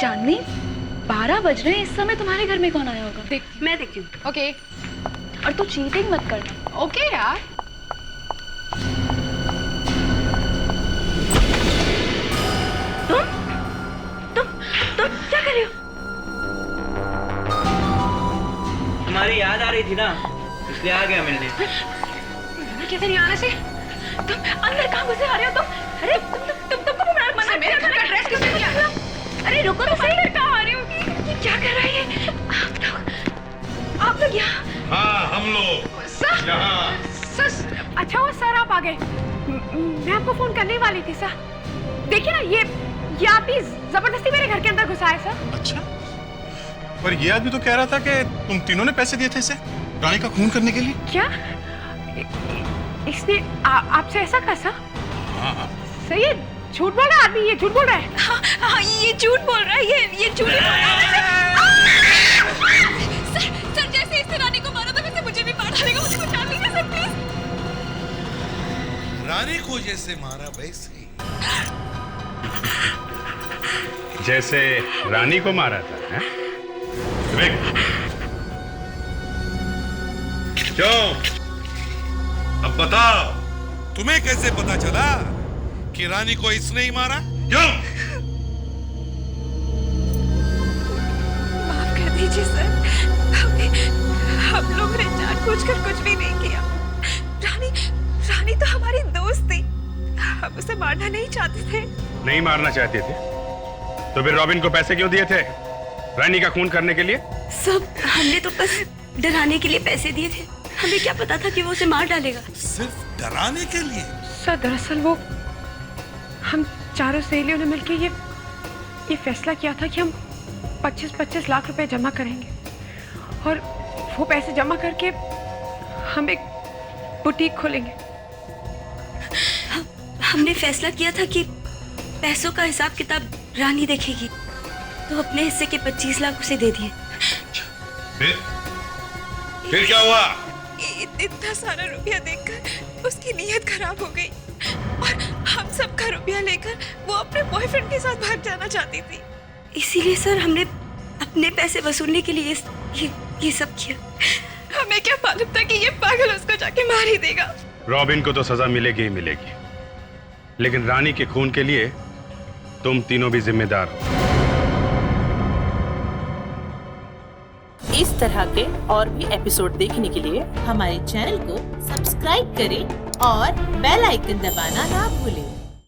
चांदनी, 12 बज रहे हैं, इस समय तुम्हारे घर में कौन आया होगा? मैं देखती हूँ। ओके। और तू चीटिंग मत करना। ओके यार। तुम क्या कर रही हो? तुम्हारी याद आ रही थी ना, इसलिए आ गया मिलने। कैसे नहीं आने से? तुम अंदर कहाँ घुसे आ रहे हो तुम? अरे तुमको मना मेरे घर का ड्रेस किसने दिया? अरे रुको तो सही। अंदर कहाँ आ रही होगी? ये क्या कर रही है? आप लोग यहाँ? हाँ, हम लोग सर, यहाँ। सर, अच्छा हुआ सर आप आ गए। मैं आपको फोन करने वाली थी सर। देखिए ना, ये आप ही जबरदस्ती मेरे घर के अंदर घुसा है सर। अच्छा, पर ये आदमी तो कह रहा था कि तुम तीनों ने पैसे दिए थे इसे रानी का खून करने के लिए। क्या इसने आपसे ऐसा कहा सर? हाँ। सर ये झूठ बोल रहा है आदमी, ये झूठ बोल रहा है। हाँ, ये झूठ बोल रहा है, ये झूठ बोल रहा है। सर, जैसे इसने रानी को मारा था वैसे मुझे भी मार डालेगा, मुझे बचा लीजिए सर प्लीज। रानी को जैसे मारा वैसे ही। जैसे रानी को मारा था, हैं? क्यों? अब बताओ, तुम्हें कैसे पता चला कि रानी को इसने ही मारा? क्यों? माफ कर दीजिए सर, हम लोगों ने जानबूझकर कुछ भी नहीं किया। रानी तो हमारी दोस्त थी, हम उसे मारना नहीं चाहते थे। नहीं मारना चाहते थे तो फिर रॉबिन को पैसे क्यों दिए थे रानी का खून करने के लिए? सब हमने तो बस डराने के लिए पैसे दिए थे, हमें क्या पता था कि वो उसे मार डालेगा। सिर्फ डराने के लिए? सर दरअसल वो हम चारों सहेलियों ने मिलकर ये फैसला किया था कि हम 25-25 लाख रुपए जमा करेंगे और वो पैसे जमा करके हम एक बुटीक खोलेंगे। हमने फैसला किया था कि पैसों का हिसाब किताब रानी देखेगी, तो अपने हिस्से के 25 लाख उसे दे दिए। फिर क्या हुआ? इतना सारा रुपया देखकर उसकी नीयत खराब हो गई और हम सब का रुपया लेकर वो अपने बॉयफ्रेंड के साथ भाग जाना चाहती थी। इसीलिए सर हमने अपने पैसे वसूलने के लिए ये सब किया। हमें क्या मालूम था कि ये पागल उसको जाके मार ही देगा। रॉबिन को तो सजा मिलेगी ही मिलेगी, लेकिन रानी के खून के लिए तुम तीनों भी जिम्मेदार हो। इस तरह के और भी एपिसोड देखने के लिए हमारे चैनल को सब्सक्राइब करें और बेल आइकन दबाना ना भूलें।